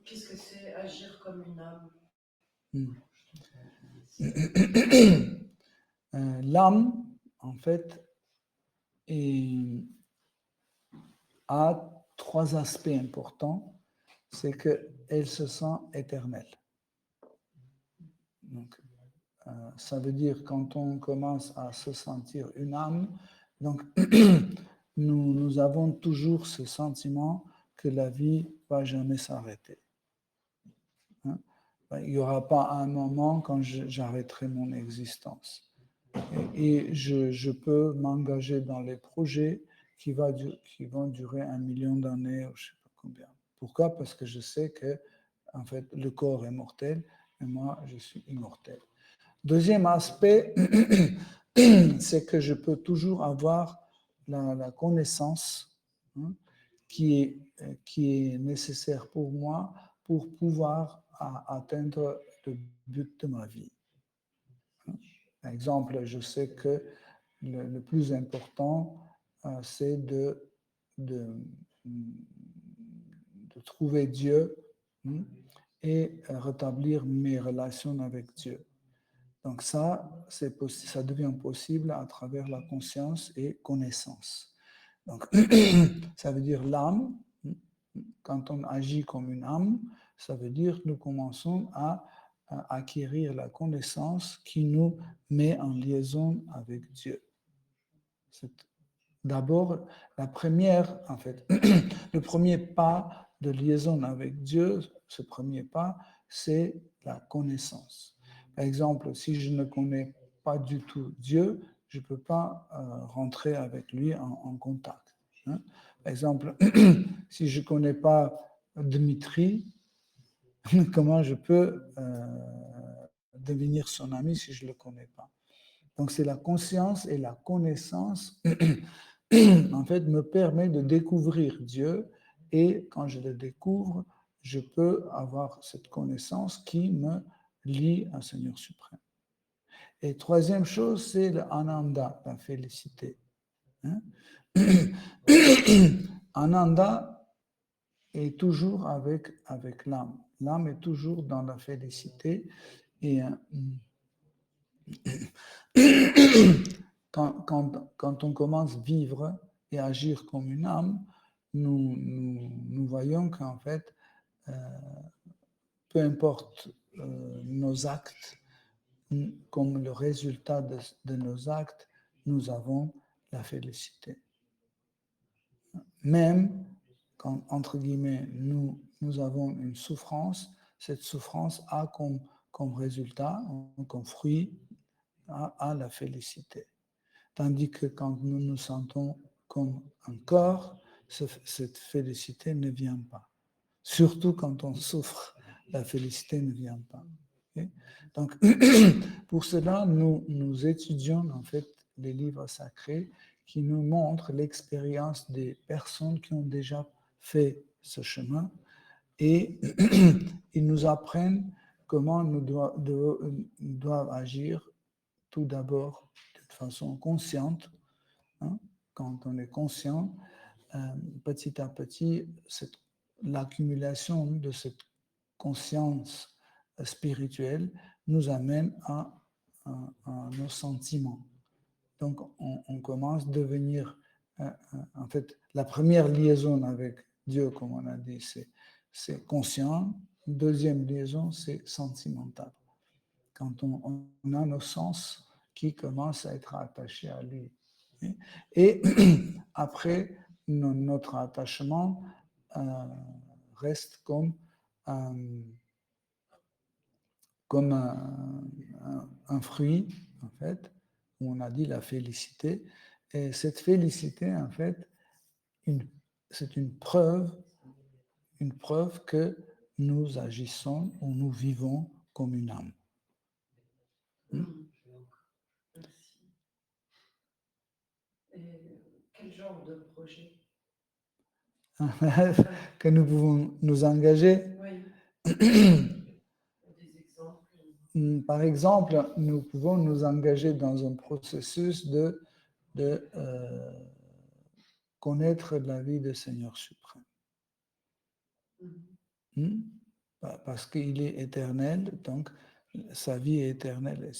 Qu'est-ce que c'est agir comme une âme? L'âme, en fait, a 3 aspects importants. C'est qu'elle se sent éternelle. Donc, ça veut dire quand on commence à se sentir une âme, donc nous avons toujours ce sentiment que la vie ne va jamais s'arrêter. Il n'y aura pas un moment quand j'arrêterai mon existence. Et je peux m'engager dans les projets qui vont durer 1 million d'années, ou je ne sais pas combien. Pourquoi? Parce que je sais que en fait, le corps est mortel et moi, je suis immortel. Deuxième aspect, c'est que je peux toujours avoir la connaissance qui est nécessaire pour moi pour pouvoir atteindre le but de ma vie. Par exemple, je sais que le plus important, c'est de trouver Dieu et rétablir mes relations avec Dieu. Donc ça devient possible à travers la conscience et connaissance. Donc, ça veut dire l'âme, quand on agit comme une âme, ça veut dire que nous commençons à acquérir la connaissance qui nous met en liaison avec Dieu. C'est d'abord la première, en fait, le premier pas de liaison avec Dieu, ce premier pas, c'est la connaissance. Par exemple, si je ne connais pas du tout Dieu, je ne peux pas rentrer avec lui en contact. Par exemple, si je ne connais pas Dmitri, comment je peux devenir son ami si je ne le connais pas? Donc, c'est la conscience et la connaissance, en fait, me permet de découvrir Dieu. Et quand je le découvre, je peux avoir cette connaissance qui me lie à Seigneur suprême. Et troisième chose, c'est l'ananda, la félicité. Ananda est toujours avec l'âme. L'âme est toujours dans la félicité. Et quand on commence à vivre et agir comme une âme, nous voyons qu'en fait, peu importe nos actes, comme le résultat de nos actes, nous avons la félicité. Même quand, entre guillemets, nous avons une souffrance, cette souffrance a comme résultat, comme fruit, à la félicité. Tandis que quand nous nous sentons comme un corps, cette félicité ne vient pas. Surtout quand on souffre, la félicité ne vient pas. Okay? Donc, pour cela, nous étudions en fait les livres sacrés qui nous montrent l'expérience des personnes qui ont déjà fait ce chemin et ils nous apprennent comment nous doivent agir tout d'abord de façon consciente. Quand on est conscient, petit à petit, l'accumulation de cette conscience spirituelle nous amène à nos sentiments. Donc, on commence à devenir, en fait, la première liaison avec Dieu, comme on a dit, c'est conscient. Deuxième liaison, c'est sentimental. Quand on a nos sens qui commencent à être attachés à lui. Et après, notre attachement reste comme un fruit, en fait, où on a dit la félicité. Et cette félicité, en fait, c'est une preuve que nous agissons ou nous vivons comme une âme. Merci. Et quel genre de projet? Que nous pouvons nous engager. Oui. Des exemples. Par exemple, nous pouvons nous engager dans un processus de connaître la vie du Seigneur suprême. Parce qu'il est éternel, donc sa vie est éternelle.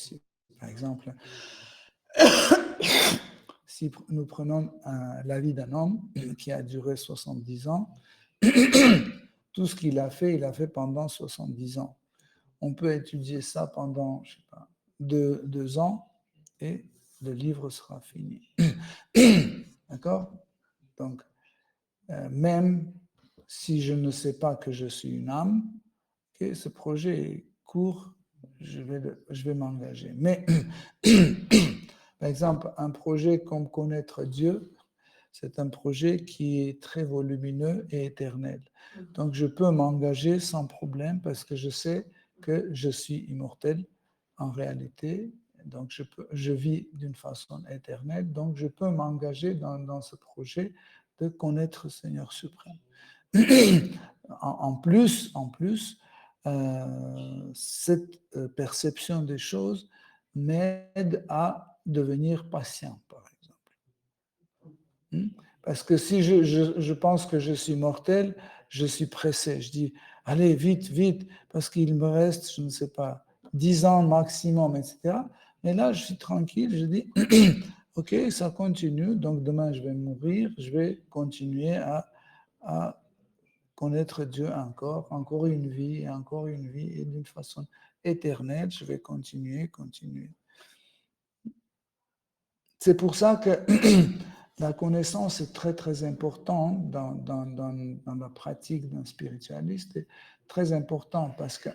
Par exemple, si nous prenons la vie d'un homme qui a duré 70 ans, tout ce qu'il a fait pendant 70 ans. On peut étudier ça pendant, je sais pas, 2 ans et le livre sera fini. D'accord? Donc, même si je ne sais pas que je suis une âme, que ce projet est court, je vais m'engager. Mais, par exemple, un projet comme connaître Dieu, c'est un projet qui est très volumineux et éternel. Donc, je peux m'engager sans problème parce que je sais que je suis immortel en réalité. Donc, je vis d'une façon éternelle. Donc, je peux m'engager dans ce projet de connaître le Seigneur suprême. En plus, cette perception des choses m'aide à devenir patient, par exemple. Parce que si je pense que je suis mortel, je suis pressé. Je dis, allez, vite, vite, parce qu'il me reste, je ne sais pas, 10 ans maximum, etc. Mais là, je suis tranquille, je dis, ok, ça continue, donc demain, je vais mourir, je vais continuer à connaître Dieu encore une vie, et d'une façon éternelle, je vais continuer. C'est pour ça que la connaissance est très, très importante dans la pratique d'un spiritualiste, est très important parce que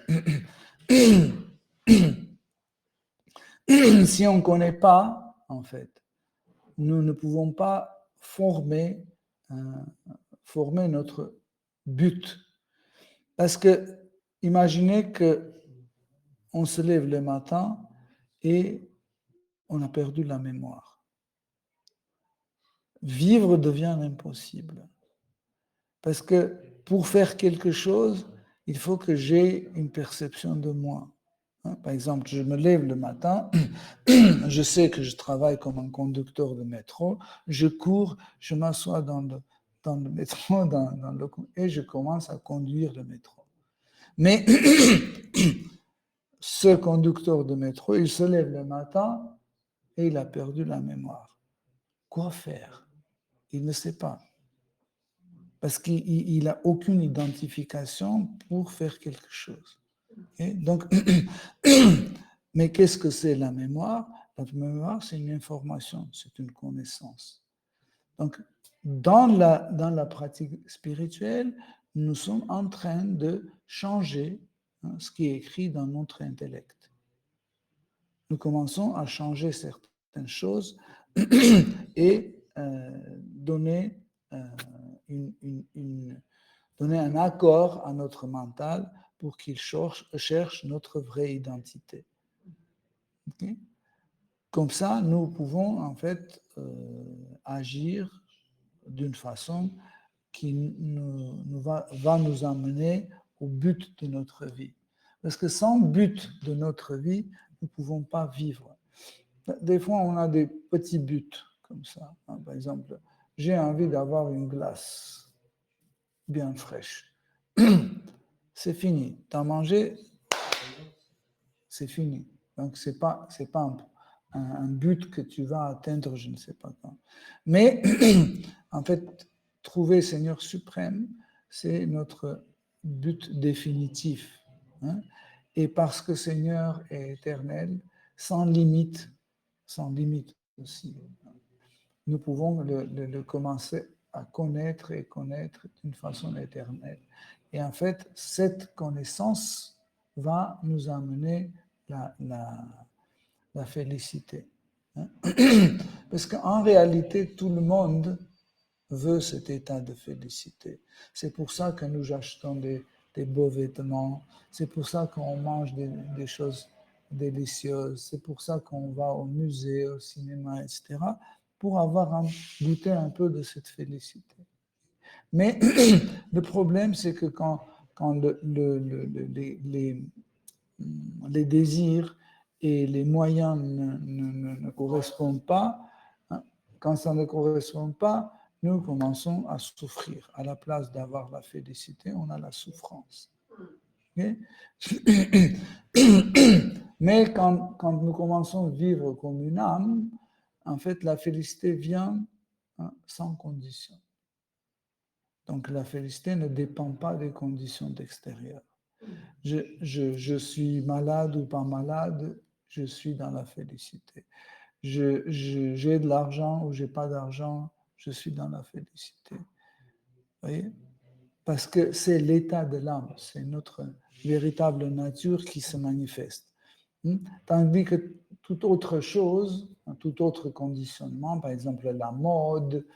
si on ne connaît pas, en fait, nous ne pouvons pas former notre but. Parce que imaginez que on se lève le matin et on a perdu la mémoire. Vivre devient impossible. Parce que pour faire quelque chose, il faut que j'ai une perception de moi. Par exemple, je me lève le matin, je sais que je travaille comme un conducteur de métro, je cours, je m'assois dans le métro, et je commence à conduire le métro. Mais ce conducteur de métro, il se lève le matin et il a perdu la mémoire. Quoi faire? Il ne sait pas. Parce qu'il n'a aucune identification pour faire quelque chose. Okay? Donc, mais qu'est-ce que c'est la mémoire? La mémoire, c'est une information, c'est une connaissance. Donc, dans la pratique spirituelle, nous sommes en train de changer ce qui est écrit dans notre intellect. Nous commençons à changer certaines choses et donner un accord à notre mental pour qu'il cherche notre vraie identité. Okay? Comme ça, nous pouvons en fait agir d'une façon qui va nous amener au but de notre vie. Parce que sans but de notre vie, nous ne pouvons pas vivre. Des fois, on a des petits buts comme ça. Par exemple, j'ai envie d'avoir une glace bien fraîche. C'est fini. Tu as mangé, c'est fini. Donc, ce n'est pas un but que tu vas atteindre, je ne sais pas quand. Mais en fait, trouver Seigneur suprême, c'est notre but définitif. Hein? Et parce que Seigneur est éternel, sans limite aussi, nous pouvons le commencer à connaître et connaître d'une façon éternelle. Et en fait, cette connaissance va nous amener la félicité. Hein? Parce qu'en réalité, tout le monde veut cet état de félicité. C'est pour ça que nous achetons des beaux vêtements, c'est pour ça qu'on mange des choses délicieuses, c'est pour ça qu'on va au musée, au cinéma, etc., pour avoir goûté un peu de cette félicité. Mais le problème, c'est que quand les désirs et les moyens ne correspondent pas, hein, quand ça ne correspond pas, nous commençons à souffrir. À la place d'avoir la félicité, on a la souffrance. Okay? Mais quand nous commençons à vivre comme une âme, en fait, la félicité vient, hein, sans condition. Donc la félicité ne dépend pas des conditions extérieures. Je suis malade ou pas malade, je suis dans la félicité. J'ai de l'argent ou j'ai pas d'argent, je suis dans la félicité. Vous voyez? Parce que c'est l'état de l'âme, c'est notre véritable nature qui se manifeste. Tandis que toute autre chose, tout autre conditionnement, par exemple la mode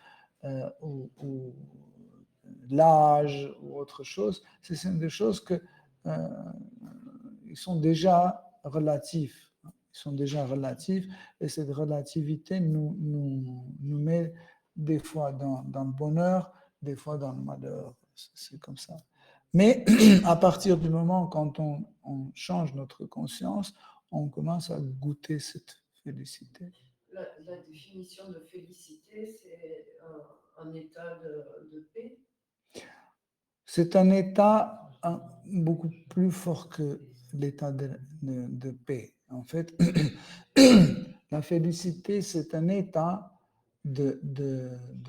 ou l'âge ou autre chose, ce sont des choses que ils sont déjà relatifs. Ils sont déjà relatifs et cette relativité nous met des fois dans le bonheur, des fois dans le malheur. C'est comme ça. Mais à partir du moment quand on change notre conscience, on commence à goûter cette félicité. La définition de félicité, c'est un état de paix. C'est un état beaucoup plus fort que l'état de paix. En fait, la félicité, c'est un état de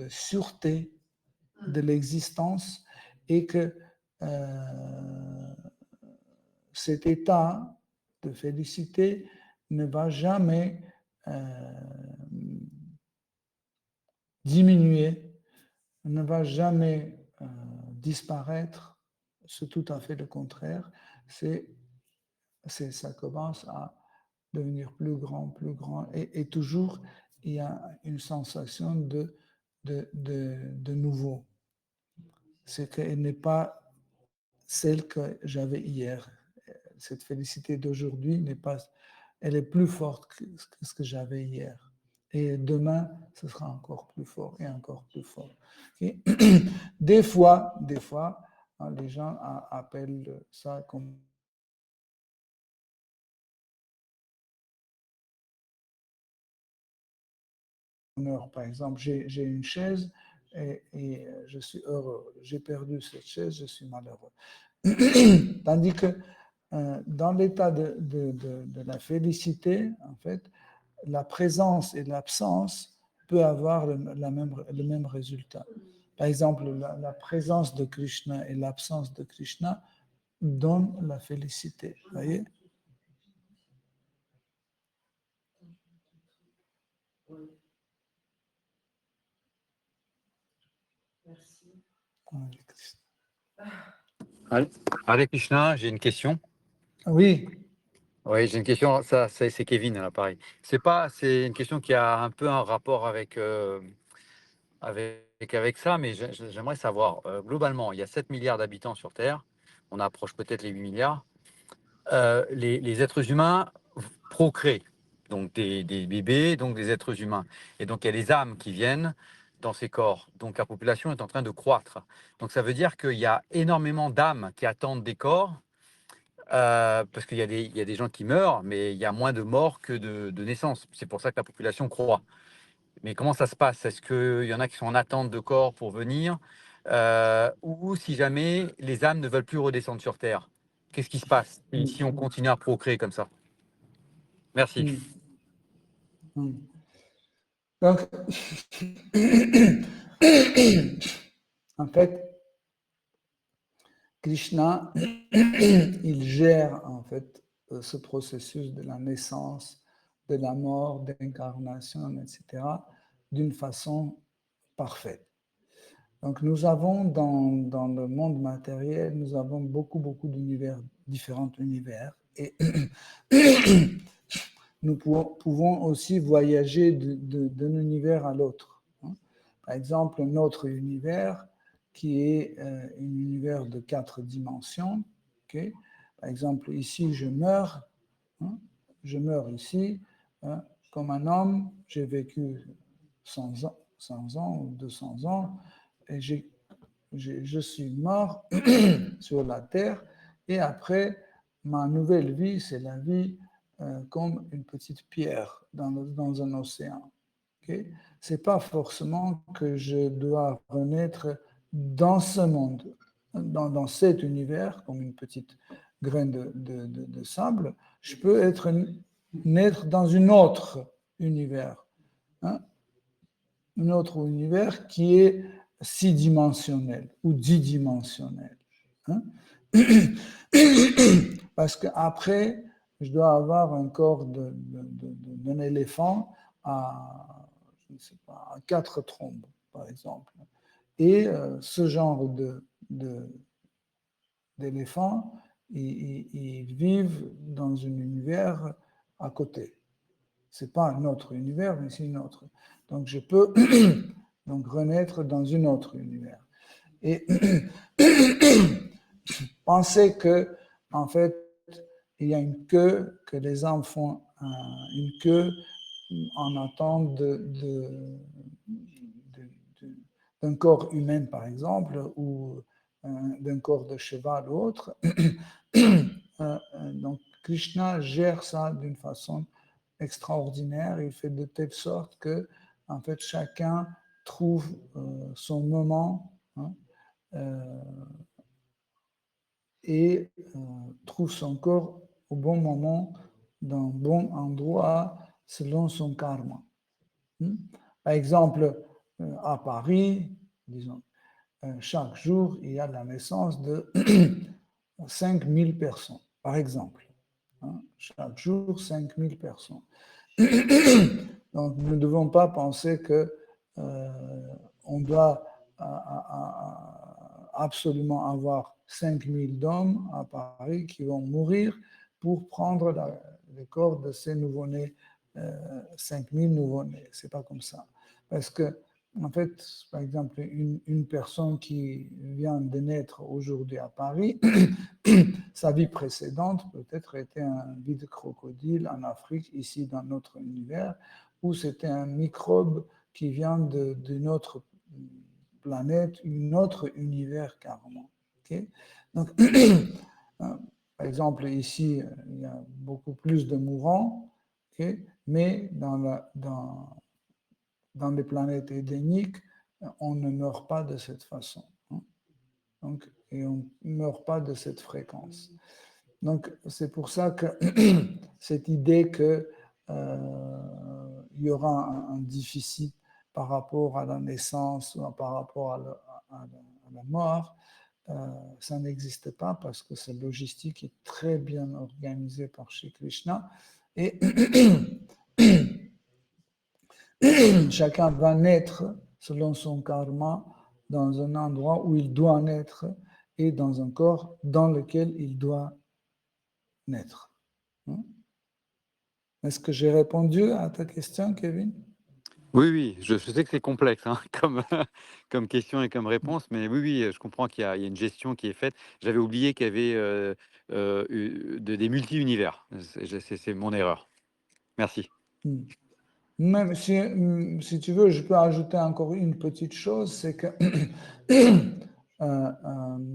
sûreté de l'existence et que cet état de félicité ne va jamais diminuer, ne va jamais disparaître. C'est tout à fait le contraire. Ça commence à devenir plus grand, et toujours il y a une sensation de nouveau. C'est qu'elle n'est pas celle que j'avais hier. Cette félicité d'aujourd'hui n'est pas, elle est plus forte que ce que j'avais hier. Et demain, ce sera encore plus fort et encore plus fort. Okay? Des fois, les gens appellent ça comme bonheur. Par exemple, j'ai une chaise et je suis heureux. J'ai perdu cette chaise, je suis malheureux. Tandis que dans l'état de la félicité, en fait, la présence et l'absence peut avoir le même résultat. Par exemple, la présence de Krishna et l'absence de Krishna donnent la félicité. Vous voyez? Oui. Merci. Hare Krishna, j'ai une question. Oui. Oui, j'ai une question. Ça, c'est Kevin à l'appareil. C'est une question qui a un peu un rapport avec ça, mais j'aimerais savoir. Globalement, il y a 7 milliards d'habitants sur Terre. On approche peut-être les 8 milliards. Les êtres humains procréent, donc des bébés, donc des êtres humains. Et donc, il y a les âmes qui viennent dans ces corps. Donc, la population est en train de croître. Donc, ça veut dire qu'il y a énormément d'âmes qui attendent des corps. Parce qu'il y a des gens qui meurent, mais il y a moins de morts que de naissances. C'est pour ça que la population croît. Mais comment ça se passe? Est-ce qu'il y en a qui sont en attente de corps pour venir? Ou si jamais les âmes ne veulent plus redescendre sur Terre, qu'est-ce qui se passe si on continue à procréer comme ça? Merci. Donc, en fait, Krishna, il gère en fait ce processus de la naissance, de la mort, d'incarnation, etc., d'une façon parfaite. Donc, nous avons dans le monde matériel, nous avons beaucoup d'univers, différents univers, et nous pouvons aussi voyager d'un univers à l'autre. Par exemple, notre univers, qui est un univers de 4 dimensions. Okay? Par exemple, ici, je meurs ici, comme un homme, j'ai vécu 100 ans ou 200 ans, et je suis mort sur la terre, et après, ma nouvelle vie, c'est la vie comme une petite pierre dans un océan. Okay? Ce n'est pas forcément que je dois renaître dans ce monde, dans cet univers, comme une petite graine de sable. Je peux naître dans un autre univers. Un autre univers qui est 6-dimensionnel ou 10-dimensionnel. Parce qu'après, je dois avoir un corps d'un éléphant à, je ne sais pas, à 4 trompes, par exemple. Et ce genre d'éléphants, ils vivent dans un univers à côté. Ce n'est pas un autre univers, mais c'est une autre. Donc, je peux donc renaître dans un autre univers. Et penser que, en fait, il y a une queue, que les hommes font une queue en attente d'un corps humain, par exemple, ou d'un corps de cheval ou autre. Donc, Krishna gère ça d'une façon extraordinaire. Il fait de telle sorte que, en fait, chacun trouve son moment et trouve son corps au bon moment, dans le bon endroit, selon son karma. Par exemple, à Paris, disons, chaque jour, il y a la naissance de 5000 personnes, par exemple. Chaque jour, 5000 personnes. Donc, nous ne devons pas penser que on doit absolument avoir 5000 hommes à Paris qui vont mourir pour prendre le corps de ces nouveau-nés, 5000 nouveau-nés. Ce n'est pas comme ça. Parce que, en fait, par exemple, une personne qui vient de naître aujourd'hui à Paris, sa vie précédente peut-être était un vie de crocodile en Afrique, ici dans notre univers, ou c'était un microbe qui vient d'une autre planète, un autre univers carrément. Okay? Donc, par exemple, ici, il y a beaucoup plus de mourants, okay? Mais dans les planètes édéniques, on ne meurt pas de cette façon. Donc, et on ne meurt pas de cette fréquence. Donc, c'est pour ça que cette idée qu'il y aura un déficit par rapport à la naissance ou par rapport à la mort, ça n'existe pas parce que cette logistique est très bien organisée par Shri Krishna et chacun va naître selon son karma dans un endroit où il doit naître et dans un corps dans lequel il doit naître. Est-ce que j'ai répondu à ta question, Kevin? Oui, je sais que c'est complexe comme question et comme réponse, mais oui, je comprends qu'il y a une gestion qui est faite. J'avais oublié qu'il y avait des multi-univers. C'est mon erreur. Merci. Même si tu veux, je peux ajouter encore une petite chose, c'est que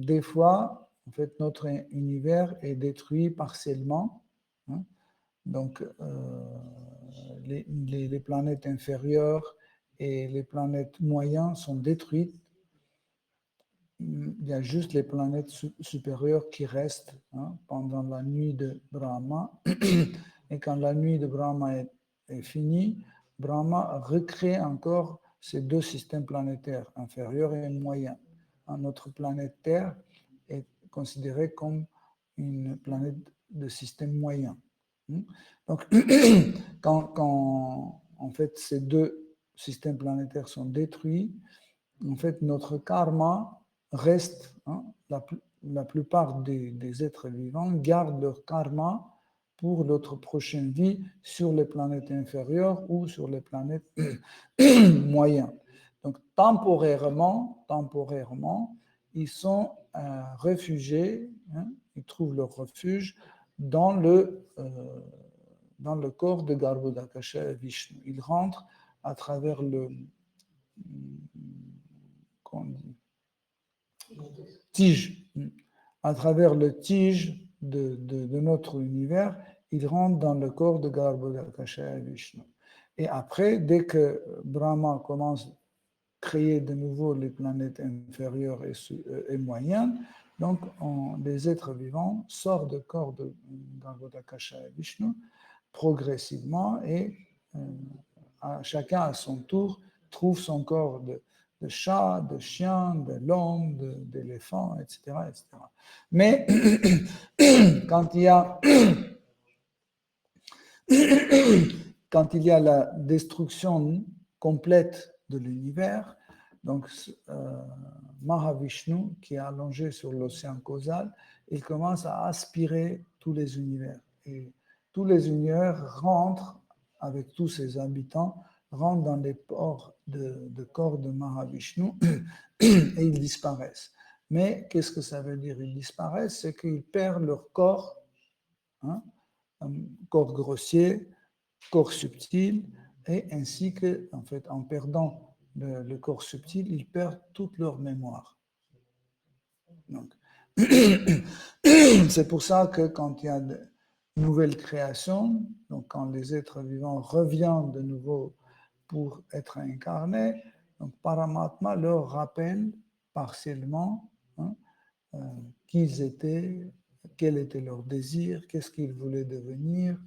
des fois, en fait, notre univers est détruit partiellement. Donc, les planètes inférieures et les planètes moyennes sont détruites. Il y a juste les planètes supérieures qui restent pendant la nuit de Brahma. Et quand la nuit de Brahma est finie, Brahma recrée encore ces deux systèmes planétaires, inférieur et moyen. Notre planète Terre est considérée comme une planète de système moyen. Donc, quand en fait ces deux systèmes planétaires sont détruits, en fait notre karma reste, la plupart des êtres vivants gardent leur karma pour notre prochaine vie sur les planètes inférieures ou sur les planètes moyennes. Donc temporairement, ils sont réfugiés, ils trouvent leur refuge dans le corps de Garbhodakasha et Vishnu. Ils rentrent à travers le tige, à travers le tige de notre univers, ils rentrent dans le corps de Garbhodakasha et Vishnu. Et après, dès que Brahma commence à créer de nouveau les planètes inférieures et moyennes, donc les êtres vivants sortent du corps de Garbhodakasha et Vishnu progressivement et chacun à son tour trouve son corps de chat, de chien, de l'homme, d'éléphant, etc., etc. Mais quand il y a la destruction complète de l'univers, donc Mahavishnu, qui est allongé sur l'océan causal, il commence à aspirer tous les univers. Et tous les univers rentrent, avec tous ses habitants, rentrent dans les ports de corps de Mahavishnu et ils disparaissent. Mais qu'est-ce que ça veut dire? Ils disparaissent, c'est qu'ils perdent leur corps, un corps grossier, corps subtil, et ainsi que, en fait, en perdant le corps subtil, ils perdent toute leur mémoire. Donc, c'est pour ça que quand il y a de nouvelles créations, donc quand les êtres vivants reviennent de nouveau pour être incarnés, donc Paramatma leur rappelle partiellement qui ils étaient, quel était leur désir, qu'est-ce qu'ils voulaient devenir,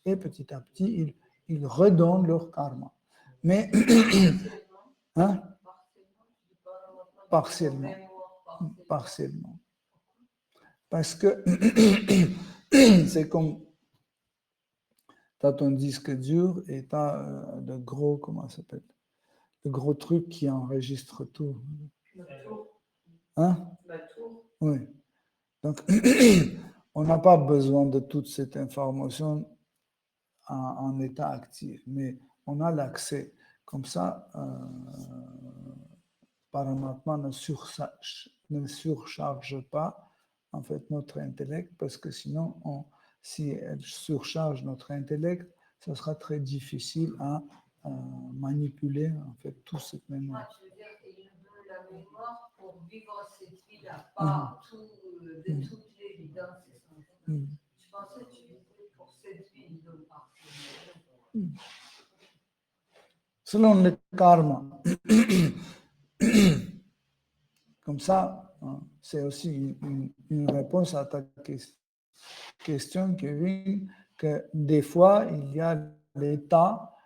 et petit à petit, ils redonnent leur karma. Mais, partiellement. Parce que c'est comme tu as ton disque dur et tu as de gros, comment ça s'appelle, de gros trucs qui enregistrent tout. Oui. Donc, on n'a pas besoin de toute cette information en état actif, mais on a l'accès. Comme ça, Paramatma ne surcharge pas en fait notre intellect, parce que sinon, si elle surcharge notre intellect, ce sera très difficile à manipuler en fait toute cette mémoire. Tu veux dire qu'il nous donne la mémoire pour vivre cette vie-là, pas de toute l'évidence. Je pensais que tu disais pour cette vie, il donne partiellement. Selon le karma. Comme ça, c'est aussi une réponse à ta question, Kevin, que des fois, il y a l'état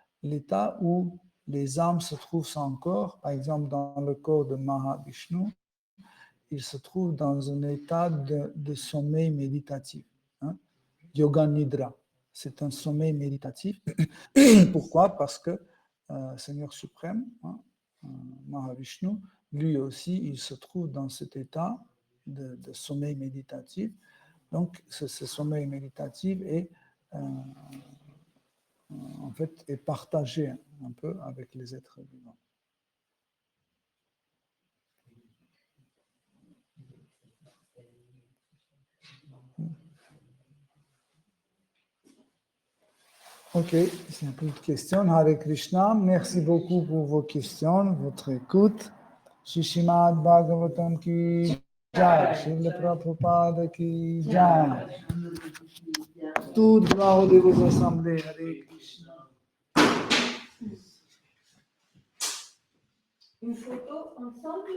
où les âmes se trouvent sans corps. Par exemple, dans le corps de Mahavishnu, il se trouve dans un état de sommeil méditatif. Yoga Nidra, c'est un sommeil méditatif. Pourquoi? Parce que Seigneur suprême, Mahavishnu, lui aussi, il se trouve dans cet état de sommeil méditatif. Donc, ce sommeil méditatif en fait, est partagé un peu avec les êtres vivants. Ok, s'il n'y a plus de questions, Hare Krishna, merci beaucoup pour vos questions, votre écoute. Shishimad Bhagavatam ki jai, Srila Prabhupada ki jai. Toute gloire de vos assemblées, Hare Krishna. Une photo ensemble?